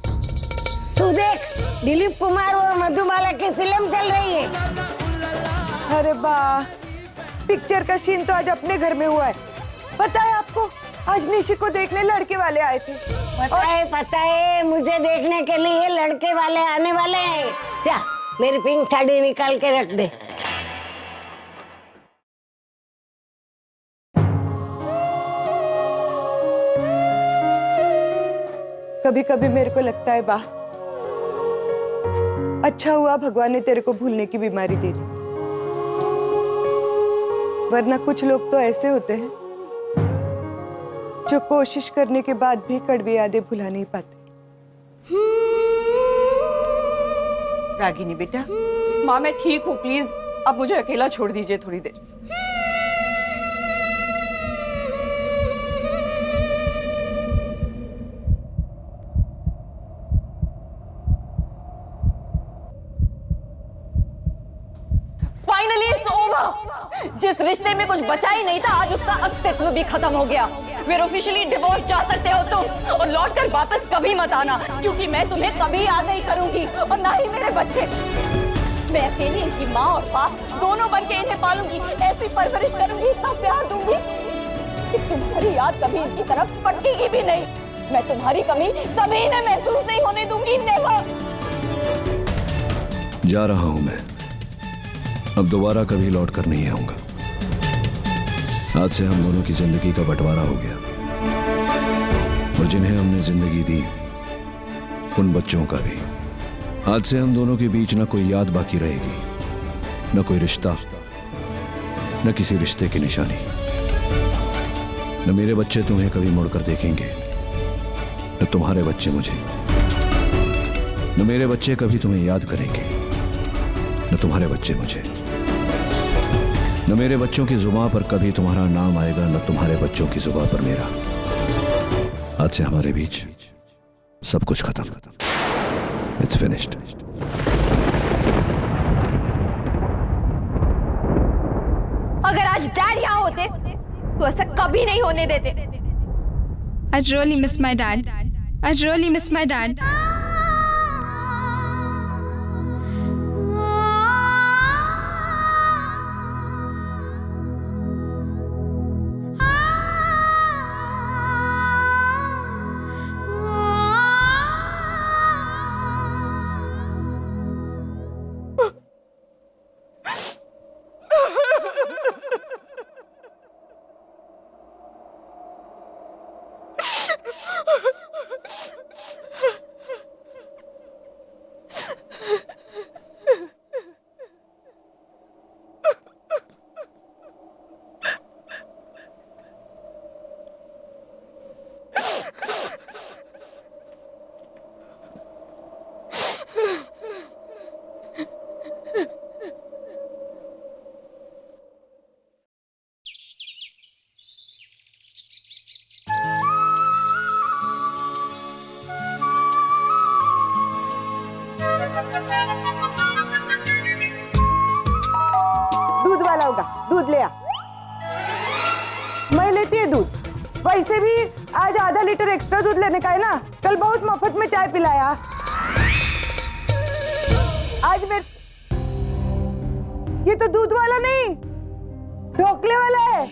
तू देख, दिलीप कुमार और मधुबाला की फिल्म चल रही है। अरे वाह, पिक्चर का सीन तो आज अपने घर में हुआ है। पता है आपको, आज निशी को देखने लड़के वाले आए थे। पता है, मुझे देखने के लिए लड़के वाले आने वाले हैं। जा, मेरी पिंक साड़ी निकाल के रख दे। कभी कभी मेरे को लगता है बा, अच्छा हुआ भगवान ने तेरे को भूलने की बीमारी दे दी, वरना कुछ लोग तो ऐसे होते हैं जो कोशिश करने के बाद भी कड़वी यादें भुला नहीं पाते। रागिनी बेटा, माँ मैं ठीक हूँ, प्लीज अब मुझे अकेला छोड़ दीजिए थोड़ी देर। Finally it's over. जिस रिश्ते में कुछ बचा ही नहीं था, आज उसका अस्तित्व भी खत्म हो गया। फिर ऑफिशियली डिवोर्स जा सकते हो तुम, और लौट कर वापस कभी मत आना, क्योंकि मैं तुम्हें कभी याद नहीं करूंगी, और ना ही मेरे बच्चे। मैं अकेली इनकी माँ और बाप दोनों बन के इन्हें पालूंगी, ऐसी परवरिश करूंगी, इतना प्यार दूंगी कि तुम्हारी याद कभी इनकी तरफ पटकेगी भी नहीं। मैं तुम्हारी कमी कभी इन्हें महसूस नहीं होने दूंगी। नेवर। जा रहा हूं मैं, अब दोबारा कभी लौट कर नहीं आऊंगा। आज से हम दोनों की जिंदगी का बंटवारा हो गया, और जिन्हें हमने जिंदगी दी उन बच्चों का भी। आज से हम दोनों के बीच न कोई याद बाकी रहेगी, न कोई रिश्ता, न किसी रिश्ते की निशानी। न मेरे बच्चे तुम्हें कभी मुड़कर देखेंगे, न तुम्हारे बच्चे मुझे। न मेरे बच्चे कभी तुम्हें याद करेंगे, न तुम्हारे बच्चे मुझे। न मेरे बच्चों की जुबान पर कभी तुम्हारा नाम आएगा, न तुम्हारे बच्चों की जुबान पर मेरा। आज से हमारे बीच सब कुछ खत्म। It's finished. अगर आज डैड यहाँ होते तो ऐसा कभी नहीं होने देते। I really miss my dad. I really miss my dad. वैसे भी आज आधा लीटर एक्स्ट्रा दूध लेने का है ना, कल बहुत मफत में चाय पिलाया। आज मैं ये तो दूध वाला नहीं, ढोकले वाला है।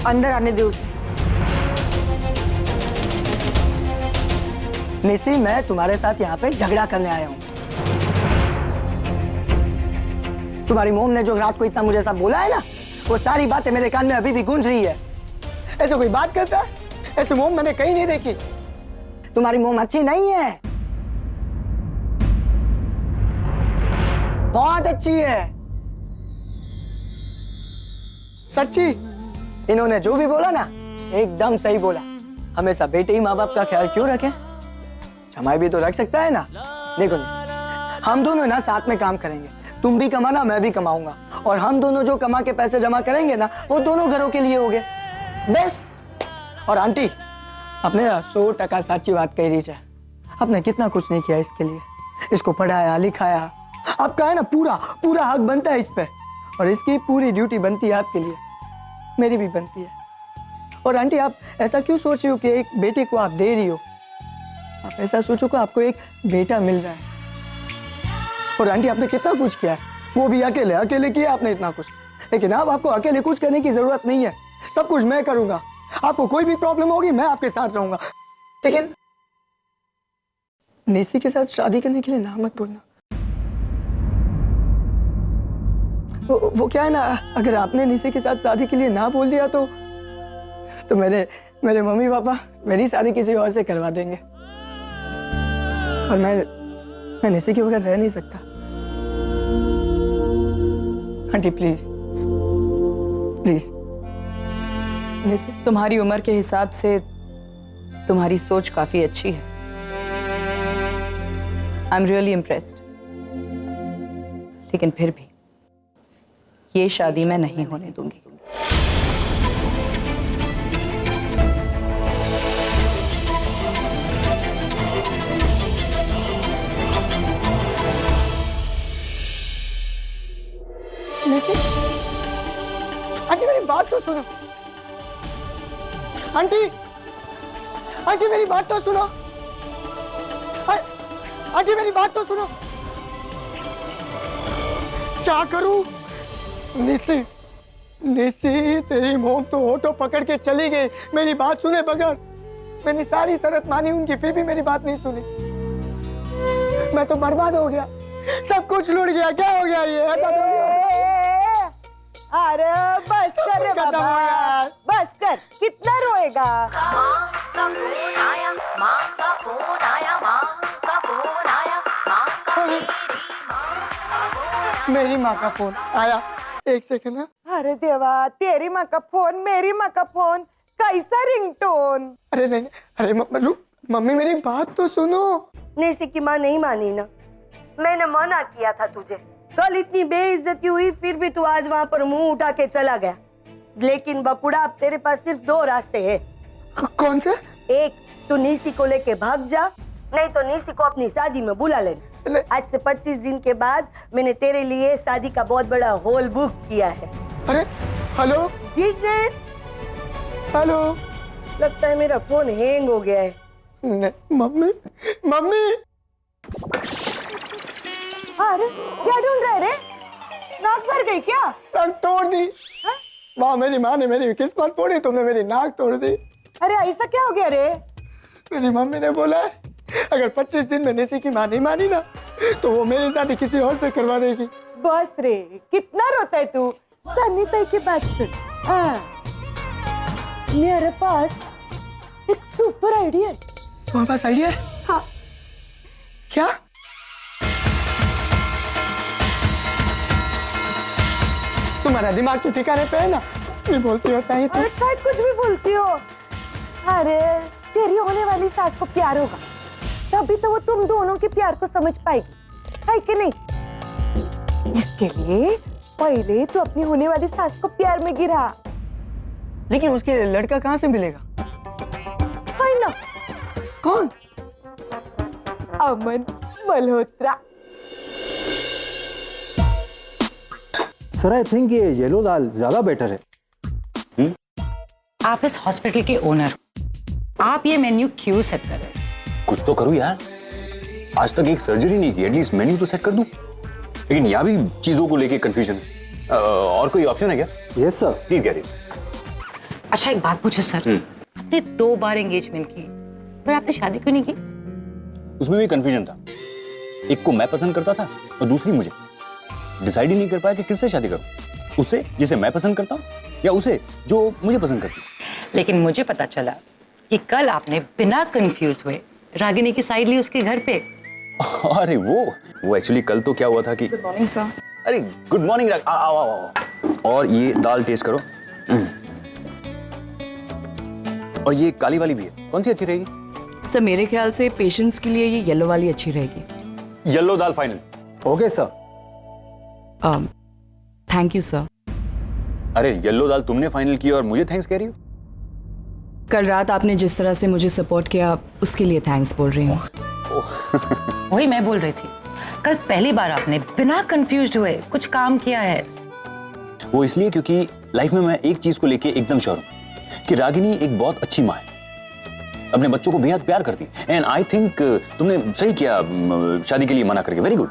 अंदर आने दे उसे। निसी, मैं तुम्हारे साथ यहाँ पे झगड़ा करने आया हूँ। तुम्हारी मोम ने जो रात को इतना मुझे सब बोला है ना, वो सारी बातें मेरे कान में अभी भी गूंज रही है। ऐसे कोई बात करता है? ऐसे मोम मैंने कहीं नहीं देखी। तुम्हारी मोम अच्छी नहीं है, बहुत अच्छी है, सच्ची। इन्होंने जो भी बोला ना, एकदम सही बोला। हमेशा बेटे ही माँ बाप का ख्याल क्यों रखें? जमाई भी तो रख सकता है ना। देखो हम दोनों ना साथ में काम करेंगे, तुम भी कमाना, मैं भी कमाऊंगा, और हम दोनों जो कमा के पैसे जमा करेंगे ना, वो दोनों घरों के लिए होंगे। बेस्ट। और आंटी, आपने 100% सच्ची बात कही रही है। आपने कितना कुछ नहीं किया इसके लिए, इसको पढ़ाया लिखाया। आपका है ना पूरा पूरा हक बनता है इस पे, और इसकी पूरी ड्यूटी बनती है आपके लिए, मेरी भी बनती है। और आंटी, आप ऐसा क्यों सोच रही हो कि एक बेटे को आप दे रही हो? आप ऐसा सोचो कि आपको एक बेटा मिल रहा है। और आंटी, आपने कितना कुछ किया है, वो भी अकेले अकेले किया आपने इतना कुछ। लेकिन अब आपको अकेले कुछ करने की जरूरत नहीं है, सब कुछ मैं करूंगा। आपको कोई भी प्रॉब्लम होगी, मैं आपके साथ रहूंगा। लेकिन निसी के साथ शादी करने के लिए ना मत बोलना। वो क्या है ना, अगर आपने निसी के साथ शादी के लिए ना बोल दिया तो मेरे मम्मी पापा मेरी शादी किसी और से करवा देंगे, और मैं निसी के बगैर रह नहीं सकता। Aunty please please. तुम्हारी उम्र के हिसाब से तुम्हारी सोच काफी अच्छी है। I am really impressed. लेकिन फिर भी ये शादी मैं नहीं होने दूंगी। आंटी मेरी बात तो सुनो। आंटी आंटी मेरी बात तो सुनो। आंटी मेरी बात तो सुनो। क्या करूं? निसी निसी, तेरी मोम तो ऑटो पकड़ के चली गई मेरी बात सुने बगैर। मैंने सारी शर्त मानी उनकी, फिर भी मेरी बात नहीं सुनी। मैं तो बर्बाद हो गया, सब कुछ लुट गया। क्या हो गया ये? ऐसा तो नहीं हो। अरे बस कर रे बाबा, बस कर, कितना रोएगा? मेरी माँ का फोन आया, एक सेकंड ना। अरे देवा, तेरी माँ का फोन, मेरी माँ का फोन, कैसा रिंगटोन? अरे नहीं, अरे मम्मी मेरी बात तो सुनो। निसी की माँ नहीं मानी ना, मैंने मना किया था तुझे। कल इतनी बेइज्जती हुई, फिर भी तू आज वहाँ पर मुंह उठा के चला गया। लेकिन बकुड़ा, अब तेरे पास सिर्फ 2 रास्ते हैं। कौन से? एक, तू निसी को लेके भाग जा, नहीं तो निसी को अपनी शादी में बुला लेना। आज से 25 दिन के बाद मैंने तेरे लिए शादी का बहुत बड़ा हॉल बुक किया है। अरे हेलो जिग्नेश, हेलो। लगता है मेरा फोन हैंग हो गया है। Mummy mummy. अरे क्या ढूंढ रहे रे? नाक भर गई क्या? नाक तोड़ दी। वाह, मेरी माँ ने मेरी किस्मत तोड़ी, तुमने मेरी नाक तोड़ दी। अरे ऐसा क्या हो गया रे? मेरी मम्मी ने बोला है अगर 25 दिन में निसी की माँ नहीं मानी ना, तो वो मेरी शादी किसी और से करवा देगी। बस रे, कितना रोता है तू? सन्नी ताई की बात सुन। मेरे पास एक सुपर आइडिया है। तुम्हारे पास आइडिया है? हाँ। क्या? तुम्हारा दिमाग तो ठिकाने पे है ना? भी बोलती हो ताई तू। अरे शायद कुछ भी बोलती हो। अरे तेरी होने वाली सास को प्यार होगा, तभी तो वो तुम दोनों के प्यार को समझ पाएगी, है कि नहीं? इसके लिए पहले तू अपनी होने वाली सास को प्यार में गिरा। लेकिन उसके लड़का कहाँ से मिलेगा? है ना? कौन? अमन मल्होत्रा। सर आई थिंक ये येलो दाल ज्यादा बेटर है। आप इस हॉस्पिटल के ओनर हो, आप ये मेन्यू क्यों सेट कर रहे हैं? कुछ तो करूँ यार, आज तक एक सर्जरी नहीं की, एटलीस्ट मेन्यू तो सेट कर दूं। लेकिन यहाँ भी चीजों को लेके कंफ्यूजन है। और कोई ऑप्शन है क्या? Yes sir, please Gary. अच्छा एक बात पूछो सर, आपने 2 बार एंगेजमेंट की, पर आपने शादी क्यों नहीं की? उसमें भी कंफ्यूजन था। एक को मैं पसंद करता था और दूसरी मुझे। डिसाइड ही नहीं कर पाया कि किससे शादी करूं, उसे जिसे मैं पसंद करता हूं या उसे जो मुझे पसंद करती है। लेकिन मुझे पता चला कि कल आपने बिना कंफ्यूज हुए रागिनी की साइड ली उसके घर पे। अरे वो एक्चुअली कल तो क्या हुआ था कि गुड मॉर्निंग सर। अरे गुड मॉर्निंग राग, आओ आओ आओ। और ये दाल टेस्ट करो। और ये काली वाली भी है, कौन सी अच्छी रहेगी? सर मेरे ख्याल से पेशेंट्स के लिए ये येलो वाली अच्छी रहेगी। Yellow dal final. Okay sir. Thank you sir. अरे येलो दाल तुमने फाइनल की और मुझे थैंक्स कह रही हो? कल रात आपने जिस तरह से मुझे सपोर्ट किया उसके लिए थैंक्स बोल रही हूँ। वही मैं बोल रही थी, कल पहली बार आपने बिना कंफ्यूज्ड हुए कुछ काम किया है। वो इसलिए क्योंकि लाइफ में मैं एक चीज को लेके एकदम श्योर हूं कि रागिनी एक बहुत अच्छी माँ है, अपने बच्चों को बेहद प्यार करती है। एंड आई थिंक तुमने सही किया शादी के लिए मना करके। Very good.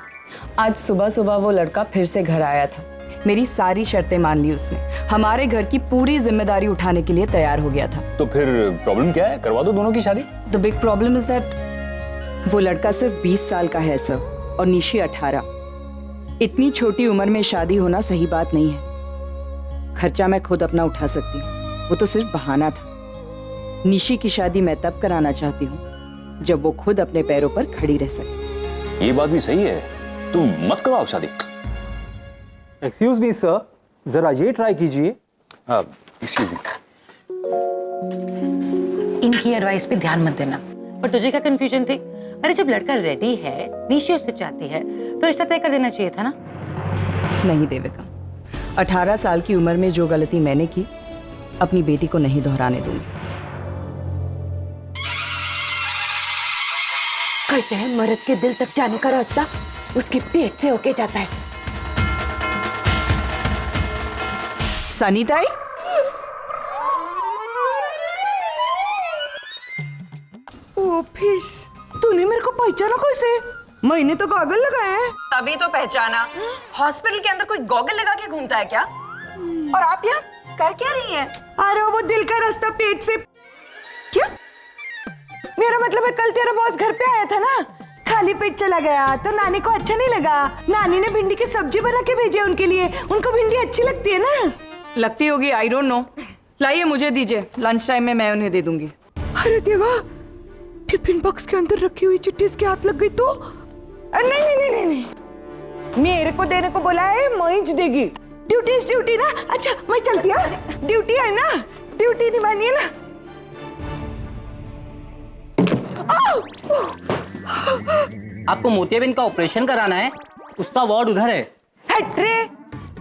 आज सुबह सुबह वो लड़का फिर से घर आया था, मेरी सारी शर्तें मान ली उसने, हमारे घर की पूरी जिम्मेदारी उठाने के लिए तैयार हो गया था। तो फिर प्रॉब्लम क्या है? करवा दो दोनों की शादी। The big problem is that वो लड़का सिर्फ 20 साल का है सर, और निशी 18। इतनी छोटी उम्र में शादी होना सही बात नहीं है। खर्चा मैं खुद अपना उठा सकती हूँ, वो तो सिर्फ बहाना था। निशी की शादी मैं तब कराना चाहती हूँ जब वो खुद अपने पैरों पर खड़ी रह सके। ये बात भी सही है, तुम मत करवाओ शादी। एक्सक्यूज मी सर, जरा ये ट्राई कीजिए। Excuse me. इनकी एडवाइस पे ध्यान मत देना। पर तुझे क्या कंफ्यूजन थी? अरे जब लड़का रेडी है, निशी उससे चाहती है, तो रिश्ता तय कर देना चाहिए था ना। नहीं देविका, 18 साल की उम्र में जो गलती मैंने की अपनी बेटी को नहीं दोहराने दूंगी। कहते हैं मर्द के दिल तक जाने का रास्ता उसके पेट से होके जाता है। सनी ताई, फिश, तूने मेरे को पहचाना कैसे? मैंने तो गॉगल लगाया है। तभी तो पहचाना। हॉस्पिटल के अंदर कोई गॉगल लगा के घूमता है क्या? और आप यहाँ कर क्या रही हैं? अरे वो दिल का रास्ता पेट से। क्या? मेरा मतलब है कल तेरा बॉस घर पे आया था ना, खाली पेट चला गया तो नानी को अच्छा नहीं लगा। नानी ने भिंडी की सब्जी बना के भेजी उनके लिए, उनको भिंडी अच्छी लगती है ना। लगती होगी, आई डोंट नो। लाइए मुझे दीजिए, लंच टाइम में मैं उन्हें दे दूंगी। अरे देवा, टिफिन बॉक्स के अंदर रखी हुई चिट्ठी इसके हाथ लग गई तो? नहीं नहीं नहीं नहीं, मेरे को देने को बोला है, मैं ही देगी। ड्यूटी इज ड्यूटी ना। अच्छा मैं चलती हूँ, ड्यूटी है ना, ड्यूटी निभानी है ना। आपको मोतियाबिंद का ऑपरेशन कराना है, उसका वार्ड उधर है। हट रे,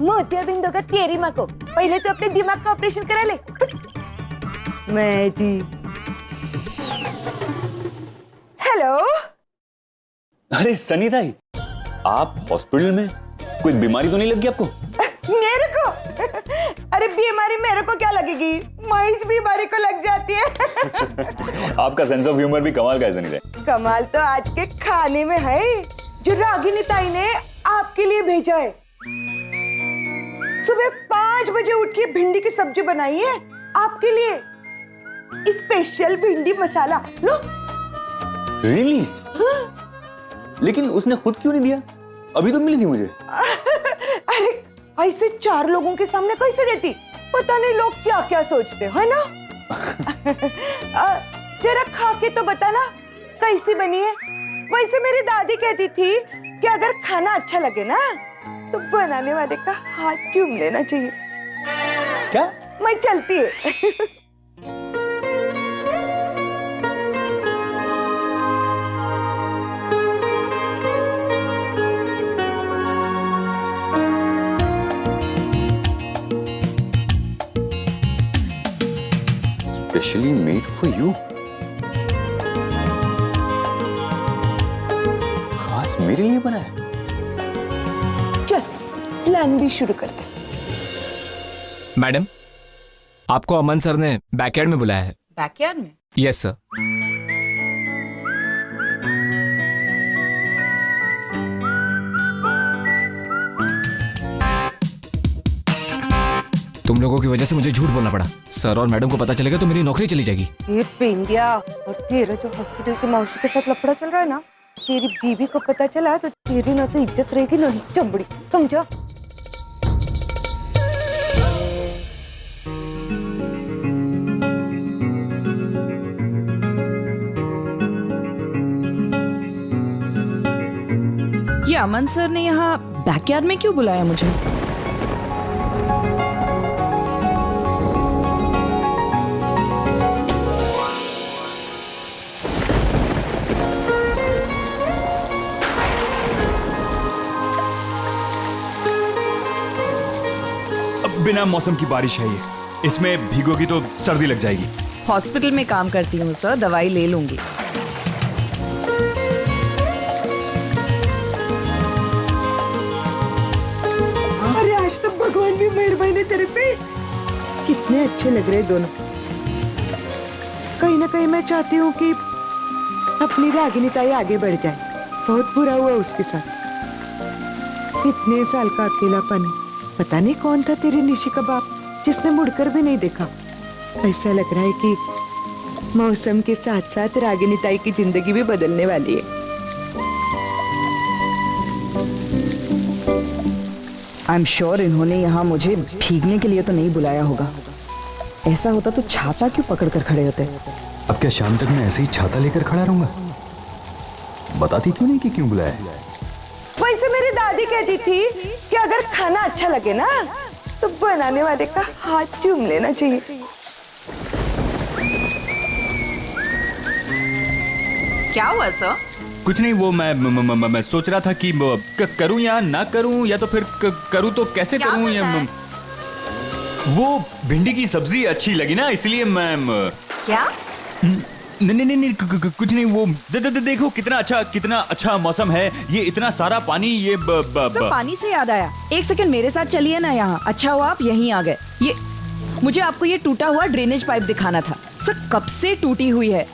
मोतियाबिंद होगा तेरी माँ को, पहले तो अपने दिमाग का ऑपरेशन करा ले। मैं जी। हेलो। अरे सनी ताई, आप हॉस्पिटल में? कोई बीमारी तो नहीं लगी आपको? मेरे को? अरे बीमारी मेरे को क्या लगेगी, मैं बीमारी को लग जाती है। आपका सेंस ऑफ ह्यूमर भी कमाल का है सनी ताई। कमाल तो आज के खाने में है जो रागिनी ताई ने आपके लिए भेजा है। सुबह 5 बजे उठ के भिंडी की सब्जी बनाई है आपके लिए, स्पेशल भिंडी मसाला। लो। Really? लेकिन उसने खुद क्यों नहीं दिया? अभी तो मिली थी मुझे। अरे ऐसे 4 लोगों के सामने कैसे देती? पता नहीं लोग क्या क्या सोचते है ना। जरा खा के तो बता ना कैसी बनी है। वैसे मेरी दादी कहती थी कि अगर खाना अच्छा लगे ना तो बनाने वाले का हाथ चूम लेना चाहिए। क्या? मैं चलती है। Specially made for you. खास मेरे लिए बना है। चल प्लान भी शुरू कर दे। मैडम, आपको अमन सर ने बैकयार्ड में बुलाया है। बैकयार्ड में? Yes sir. तुम लोगों की वजह से मुझे झूठ बोलना पड़ा। सर और मैडम को पता चलेगा तो मेरी नौकरी चली जाएगी। ये पिंडिया, और तेरा जो हॉस्पिटल की मौसी के साथ लफड़ा चल रहा है ना, तेरी बीवी को पता चला तो तेरी ना तो इज्जत रहेगी ना ही चमड़ी, समझा? ये अमन सर ने यहाँ बैकयार्ड में क्यों बुलाया मुझे? बिना मौसम की बारिश है ये, इसमें भीगोगी तो सर्दी लग जाएगी। हॉस्पिटल में काम करती हूँ सर, दवाई ले लूंगी। अरे आज तो भगवान भी मेहरबान है तेरे पे। कितने अच्छे लग रहे दोनों। कहीं ना कहीं मैं चाहती हूँ कि अपनी रागिनी ताई आगे बढ़ जाए। बहुत बुरा हुआ उसके साथ, इतने साल का अकेलापन। पता नहीं कौन था तेरी निशी का बाप जिसने मुड़कर भी नहीं देखा। ऐसा लग रहा है कि मौसम के साथ साथ रागिनी ताई की जिंदगी भी बदलने वाली है। आई एम श्योर इन्होंने यहाँ मुझे भीगने के लिए तो नहीं बुलाया होगा। ऐसा होता तो छाता क्यों पकड़ कर खड़े होते? अब क्या शाम तक मैं ऐसे ही छाता लेकर खड़ा रहूंगा? बताती क्यों नहीं कि क्यों बुलाया है? वैसे मेरी दादी कहती थी कि अगर खाना अच्छा लगे ना तो बनाने वाले का हाथ चूम लेना चाहिए। क्या हुआ सर? कुछ नहीं, वो मैं सोच रहा था कि करूं या ना करूं, या तो फिर करूं तो कैसे करूं। या वो भिंडी की सब्जी अच्छी लगी ना, इसलिए मैं क्या? नहीं कुछ नहीं। वो देखो कितना अच्छा मौसम है, ये इतना सारा पानी। ये सर पानी से याद आया, एक सेकंड मेरे साथ चलिए ना यहाँ। अच्छा हुआ आप यहीं आ गए। ये मुझे आपको ये टूटा हुआ ड्रेनेज पाइप दिखाना था। सर कब से टूटी हुई है।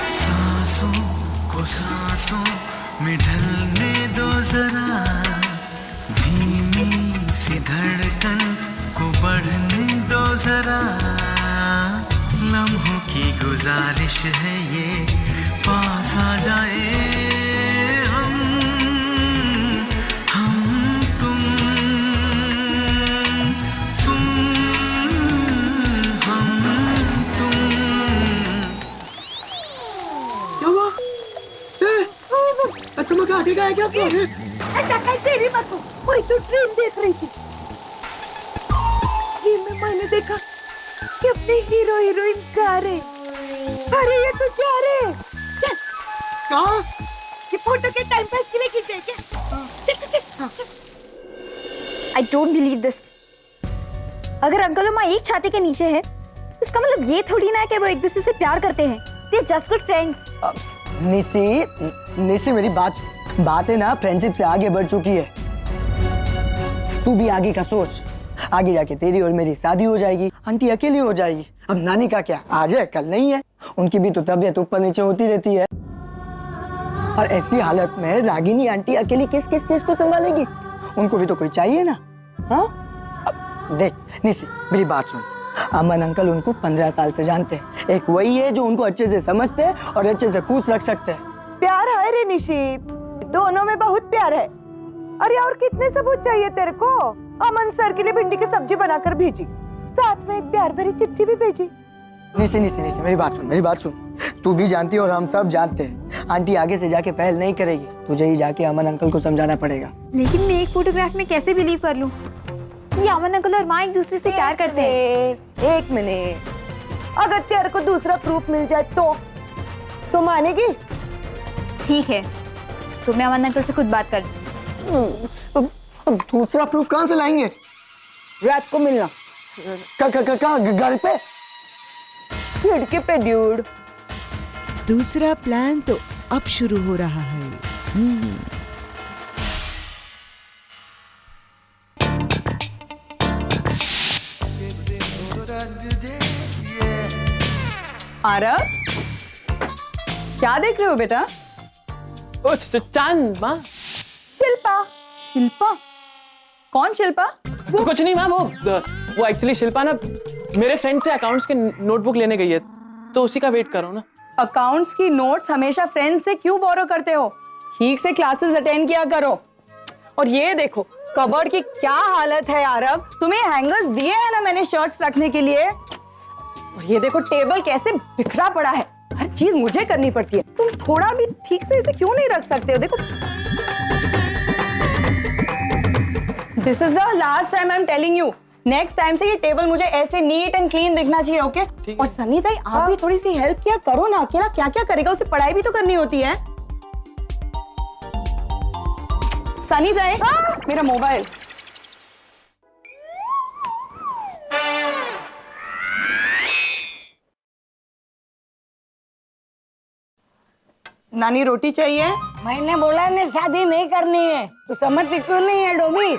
सांसों को सांसों में ढलने दो जरा, धीमी सी धड़कन को बढ़ने दो जरा। लम्हों की गुजारिश है ये, पास आ जाए हम तुम हम तुम। क्या हुआ? तुम आगे गए क्या? तेरी बात कोई तो ट्रेन देख रही थी। ट्रेन में मैंने देखा कि अपने हीरो हीरोइन गा रहे। अरे ये तो जा रहे। चल कहाँ? ये फोटो के टाइम पास के लिए खींचे क्या? I don't believe this. अगर अंकल और माँ एक छाते के नीचे हैं, इसका मतलब ये थोड़ी ना है कि वो एक दूसरे से प्यार करते हैं। They just good friends. Nishi मेरी बात है ना, फ्रेंडशिप से आगे बढ़ चुकी है। तू भी आगे का सोच। आगे जाके तेरी और मेरी शादी हो जाएगी, आंटी अकेली हो जाएगी। अब नानी का क्या, आज है कल नहीं है। उनकी भी तो तबीयत ऊपर नीचे होती रहती है। और ऐसी हालत में रागिनी आंटी अकेली किस किस चीज को संभालेगी? उनको भी तो कोई चाहिए ना। हाँ देख निसी मेरी बात सुन, अमन अंकल उनको 15 साल से जानते हैं। एक वही है जो उनको अच्छे से समझते हैं और अच्छे से खुश रख सकते हैं। प्यार है रे निशी, दोनों में बहुत प्यार है। अरे और कितने सबूत चाहिए तेरे को? अमन सर के लिए भिंडी की सब्जी बनाकर भेजी, साथ में एक प्यार भरी चिट्ठी भी भेजी। निसी मेरी बात सुन। तू भी जानती है और हम सब जानते हैं, आंटी आगे से जाके पहल नहीं करेगी। तुझे ही जाके अमन अंकल को समझाना पड़ेगा। लेकिन मैं एक फोटोग्राफ में कैसे बिलीव कर लूं कि अमन अंकल और माँ एक दूसरे से प्यार करते हैं? एक मिनट, अगर तेरे को दूसरा प्रूफ मिल जाए तो मानेगी? ठीक है, तो मैं अमन अंकल से खुद बात कर दूसरा प्रूफ कहाँ से लाएंगे? रात को मिलना। घर पे? खिड़की पे ड्यूड। दूसरा प्लान तो अब शुरू हो रहा है। आरव, क्या देख रहे हो बेटा? चांद माँ। शिल्पा। शिल्पा? कौन शिल्पा? कुछ नहीं माँ, वो एक्चुअली शिल्पा ना मेरे फ्रेंड से अकाउंट्स के नोटबुक लेने गई है, तो उसी का वेट करो ना। अकाउंट्स की नोट्स हमेशा फ्रेंड से क्यों बोरो करते हो? ठीक से क्लासेस अटेंड किया करो। और ये देखो कबर्ड की क्या हालत है आरव। तुम्हें हैंगर्स दिए हैं ना मैंने शर्ट्स रखने के लिए। और ये देखो टेबल कैसे बिखरा पड़ा है, हर चीज मुझे करनी पड़ती है। तुम थोड़ा भी ठीक से इसे क्यों नहीं रख सकते हो? देखो, this is the last time I am telling you, next time से ये टेबल मुझे ऐसे नीट एंड क्लीन दिखना चाहिए, ओके? और सनी ताई आप भी थोड़ी सी हेल्प किया करो ना, अकेला क्या क्या करेगा, उसे पढ़ाई भी तो करनी होती है। सनी ताई, मेरा मोबाइल। नानी रोटी चाहिए? मैंने बोला ने शादी नहीं करनी है, तो समझती क्यों नहीं है डोबी?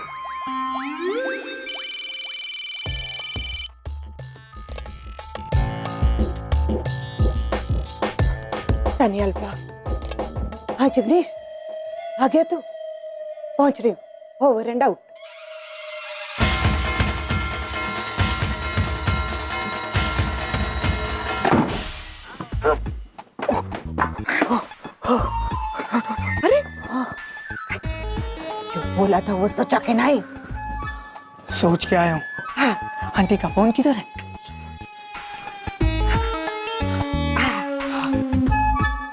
सनी अल्फा, हाँ जगदीश आ गया तू? पहुंच रही हूँ, ओवर एंड आउट। अरे जो बोला था वो सोचा के नहीं? सोच के आया हूँ। आंटी का फोन किधर है?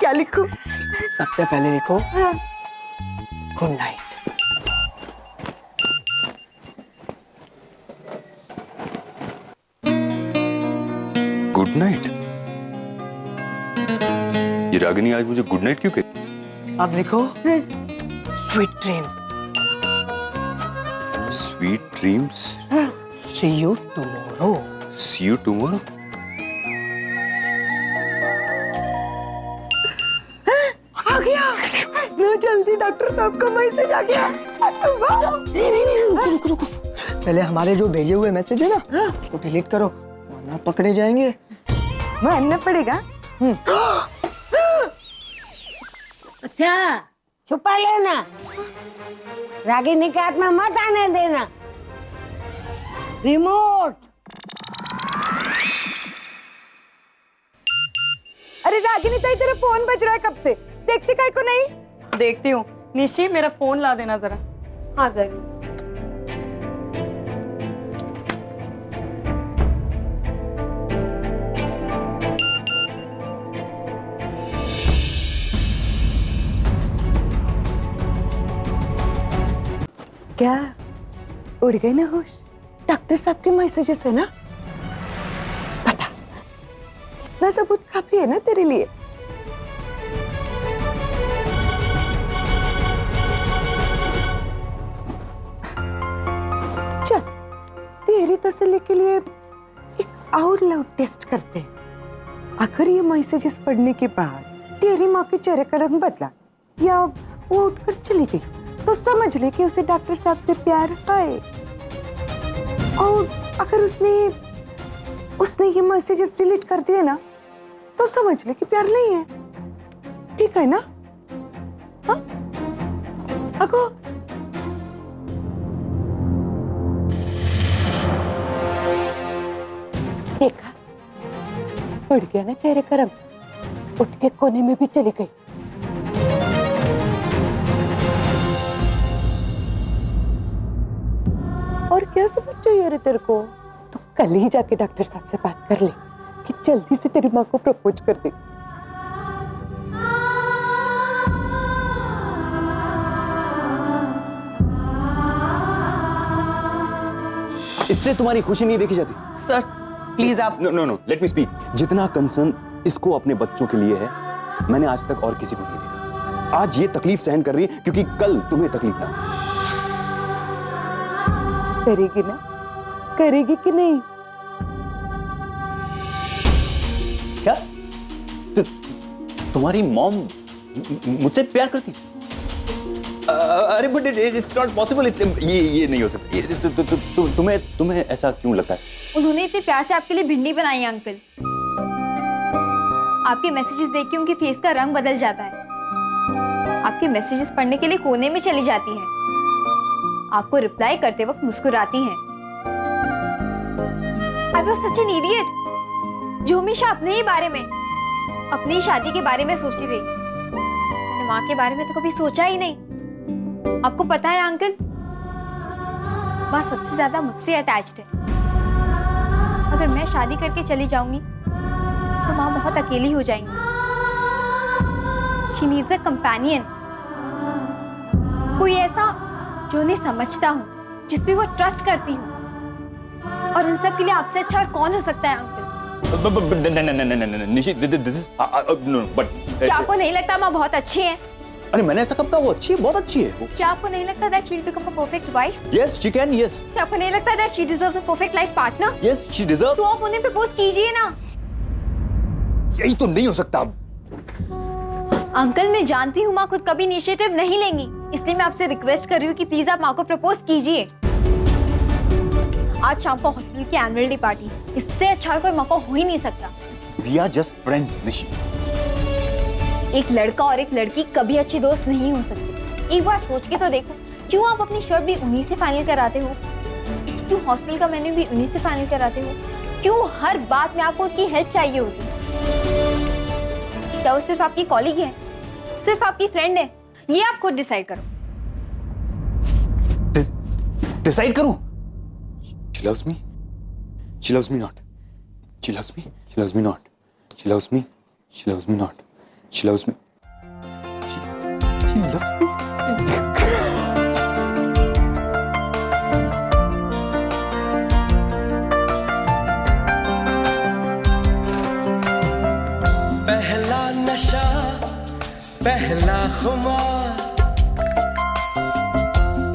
क्या लिखूं? सबसे पहले लिखो गुड नाइट। Good night? ये रागिनी आज मुझे गुड नाइट क्यों कहती? अब लिखो sweet dream. Sweet dreams. See you tomorrow. See you tomorrow? आ गया ना, जल्दी डॉक्टर साहब का मैसेज आ गया। रुको रुको, पहले हमारे जो भेजे हुए मैसेज है ना उसको डिलीट करो, वरना पकड़े जाएंगे। मानना पड़ेगा। अच्छा छुपा लेना, रागिनी के हाथ में मत आने देना। रिमोट। अरे रागिनी ताई तेरा फोन बज रहा है कब से, देखती काहे को नहीं? देखती हूँ। निशी मेरा फोन ला देना जरा। हाँ जरूर। क्या उड़ गए ना होश? डॉक्टर साहब के मैसेजेस है ना? पता, इतना सबूत काफी है ना तेरे लिए? चल तेरी तसल्ली के लिए एक और लव टेस्ट करते हैं। अगर ये मैसेजेस पढ़ने के बाद तेरी माँ के चेहरे का रंग बदला या वो उठकर चली गई, तो समझ ले कि उसे डॉक्टर साहब से प्यार है। और अगर उसने ये मैसेजेस डिलीट कर दिए ना, तो समझ ले कि प्यार नहीं है। ठीक है ना? हाँ? अगो देखा, उड़ गया ना चेहरे का रंग, उठ के कोने में भी चली गई। और क्या सबूत चाहिए रे तेरे को? तो कल ही जाके डॉक्टर साहब से बात कर ले कि जल्दी से तेरी माँ को प्रपोज कर दे। इससे तुम्हारी खुशी नहीं देखी जाती? सर प्लीज आप no no no, let me speak. जितना कंसर्न इसको अपने बच्चों के लिए है, मैंने आज तक और किसी को नहीं देखा। आज ये तकलीफ सहन कर रही है क्योंकि कल तुम्हें तकलीफ ना हो। करेगी ना? करेगी कि नहीं? क्या तुम्हारी मॉम मुझसे प्यार करती? अरे बट इट्स नॉट पॉसिबल। ये नहीं हो सकता। तुम्हें ऐसा क्यों लगता है? उन्होंने इतने प्यार से आपके लिए भिंडी बनाई है अंकल। आपके मैसेजेस देख के उनके फेस का रंग बदल जाता है। आपके मैसेजेस पढ़ने के लिए कोने में चली जाती हैं। आपको रिप्लाई करते वक्त मुस्कुराती हैं। I was such an idiot, जो हमेशा अपने ही बारे में, अपनी ही शादी के बारे में सोचती रही। मैंने माँ के बारे में तो कभी सोचा ही नहीं। आपको पता है अंकल, माँ सबसे ज्यादा मुझसे अटैच्ड है। अगर मैं शादी करके चली जाऊंगी तो माँ बहुत अकेली हो जाएंगी। She needs a companion, कोई ऐसा जो उन्हें समझता हूँ, जिस पे वो ट्रस्ट करती हूँ। और इन सब के लिए आपसे अच्छा और कौन हो सकता है अंकल? निशी, क्या आपको नहीं लगता माँ बहुत अच्छी है? अरे मैंने ऐसा कब कहा? वो अच्छी है, बहुत अच्छी है। क्या आपको नहीं लगता that she'll become a perfect wife? Yes, she can. Yes. क्या आपको नहीं लगता that she deserves a perfect life partner? Yes, she deserves. तो आप उन्हें प्रपोज कीजिए ना। यही तो नहीं हो सकता। अंकल मैं जानती हूँ माँ खुद कभी इनिशिएटिव नहीं लेंगी, इसलिए मैं आपसे रिक्वेस्ट कर रही हूँ कि प्लीज आप माँ को प्रपोज कीजिए। आज शाम को हॉस्पिटल की एनुअल डे पार्टी, इससे अच्छा कोई मौका हो ही नहीं सकता। We are just friends, Nishi. एक लड़का और एक लड़की कभी अच्छे दोस्त नहीं हो सकते। एक बार सोच के तो देखो, क्यों आप अपनी शर्ट भी उन्हीं से फाइनल कराते हो? क्यों हॉस्पिटल का मेन्यू भी उन्हीं से फाइनल कराते हो? क्यों हर बात में आपको उनकी हेल्प चाहिए होती है? क्या वो सिर्फ आपकी कॉलीग है, सिर्फ आपकी फ्रेंड है? ये आप खुद डिसाइड करो। डिसाइड करूं? She loves me. She loves me not. She loves me. She loves me not. She loves me. She loves me not. She loves me. She loves me. पहला नशा, पहला खुमार,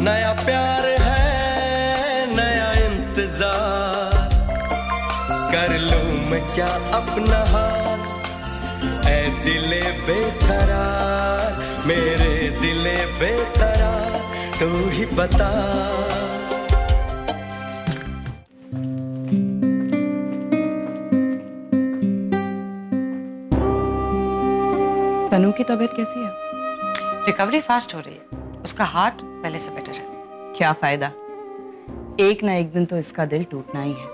नया प्यार है, नया इंतजार। कर लूं मैं क्या अपना हाल, ऐ दिले बेकरार, मेरे दिले बेकरार, तू ही बता। तनु की तबीयत कैसी है? रिकवरी फास्ट हो रही है, उसका हार्ट पहले से बेटर है। क्या फायदा, एक ना एक दिन तो इसका दिल टूटना ही है।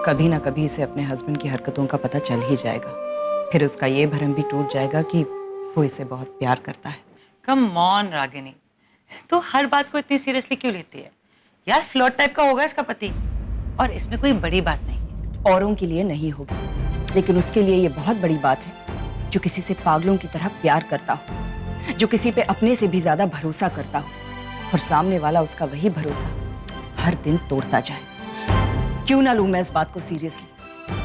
कभी ना कभी इसे अपने हस्बैंड की हरकतों का पता चल ही जाएगा, फिर उसका ये भरम भी टूट जाएगा कि वो इसे बहुत प्यार करता है। कम ऑन रागिनी, तो हर बात को इतनी सीरियसली क्यों लेती है यार? फ्लर्ट टाइप का होगा इसका पति, और इसमें कोई बड़ी बात नहीं। औरों के लिए नहीं होगी, लेकिन उसके लिए ये बहुत बड़ी बात है, जो किसी से पागलों की तरह प्यार करता हो, जो किसी पे अपने से भी ज्यादा भरोसा करता हो, और सामने वाला उसका वही भरोसा हर दिन तोड़ता जाए। क्यों ना लूं मैं इस बात को सीरियसली?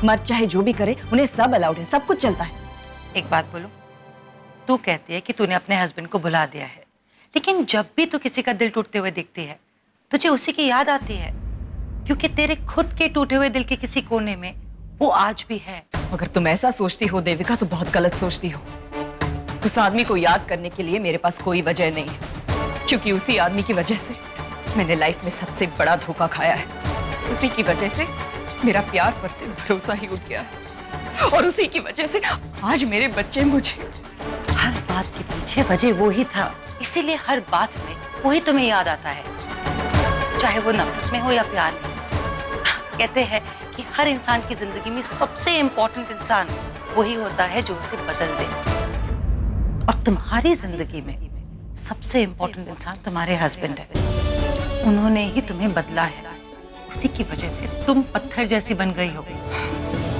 मर्द चाहे जो भी करे, उन्हें सब अलाउड है, सब कुछ चलता है। एक बात बोलो, तू कहती है कि तूने अपने हस्बैंड को भुला दिया है, लेकिन जब भी तू किसी का दिल टूटते हुए दिखती है, तुझे उसी की याद आती है, क्योंकि तेरे खुद के टूटे हुए दिल के किसी कोने में वो आज भी है। अगर तुम ऐसा सोचती हो देविका, तो बहुत गलत सोचती हो। उस आदमी को याद करने के लिए मेरे पास कोई वजह नहीं है, क्योंकि उसी आदमी की वजह से मैंने लाइफ में सबसे बड़ा धोखा खाया है। उसी की वजह से मेरा प्यार पर से भरोसा ही उठ गया है, और उसी की वजह से आज मेरे बच्चे मुझे। हर बात के पीछे वजह वो ही था, इसीलिए हर बात में वही तुम्हें याद आता है, चाहे वो नफरत में हो या प्यार में। कहते हैं कि हर इंसान की जिंदगी में सबसे इम्पोर्टेंट इंसान वही होता है जो उसे बदल दे, और तुम्हारी जिंदगी में सबसे इम्पोर्टेंट इंसान तुम्हारे हस्बैंड है। उन्होंने ही तुम्हें बदला है, उसी की वजह से तुम पत्थर जैसी बन गई हो।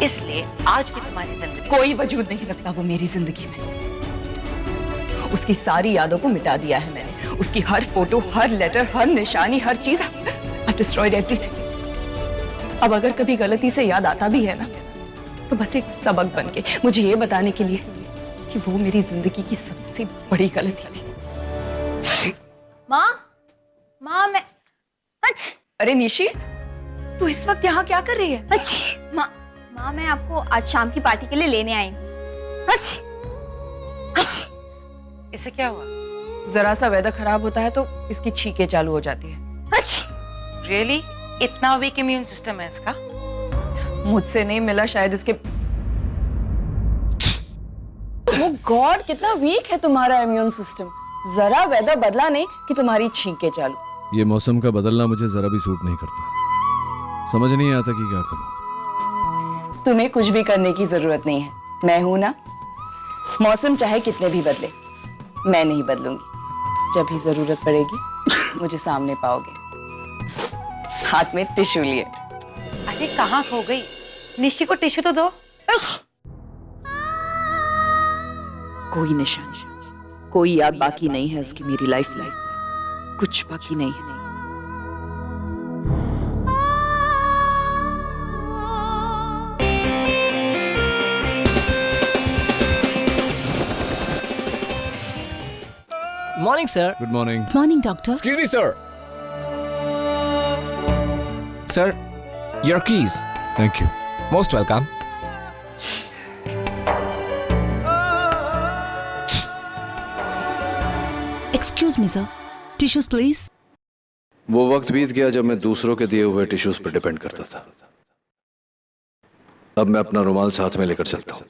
इसलिए आज भी तुम्हारी जिंदगी कोई वजूद नहीं रखता वो मेरी जिंदगी में। उसकी सारी यादों को मिटा दिया है मैंने, उसकी हर फोटो, हर लेटर, हर निशानी, हर चीज। I've destroyed everything. अब अगर कभी गलती से याद आता भी है ना, तो बस एक सबक बन के मुझे ये बताने के लिए कि वो मेरी जिंदगी की सबसे बड़ी गलती थी। माँ, माँ मैं अरे निशी, तू इस वक्त यहाँ क्या कर रही है? माँ, माँ मैं आपको आज शाम की पार्टी के लिए लेने आई हूँ। इसे क्या हुआ? जरा सा वेदर खराब होता है तो इसकी छींकें चालू हो जाती है। रियली? इतना वीक इम्यून सिस्टम है इसका? मुझसे नहीं मिला शायद इसके। वो गॉड, कितना वीक है तुम्हारा इम्यून सिस्टम। जरा वेदर बदला नहीं कि तुम्हारी छींकें चालू। ये मौसम का बदलना मुझे जरा भी सूट नहीं करता। समझ नहीं आता कि क्या करूं। तुम्हें कुछ भी करने की जरूरत नहीं है, मैं हूं ना। मौसम चाहे कितने भी बदले, मैं नहीं बदलूंगी। जब भी जरूरत पड़ेगी मुझे सामने पाओगे। हाथ में टिश्यू लिए। अरे कहाँ खो गई? निशी को टिश्यू तो दो। कोई निशान, कोई याद बाकी नहीं है उसकी मेरी लाइफ में। कुछ बाकी नहीं है। Morning sir. Good morning. Morning doctor. Excuse me sir. Sir, your keys. Thank you. Most welcome. Excuse me sir, tissues please. वो वक्त बीत गया जब मैं दूसरों के दिए हुए टिश्यूज पर डिपेंड करता था। अब मैं अपना रुमाल साथ में लेकर चलता हूँ।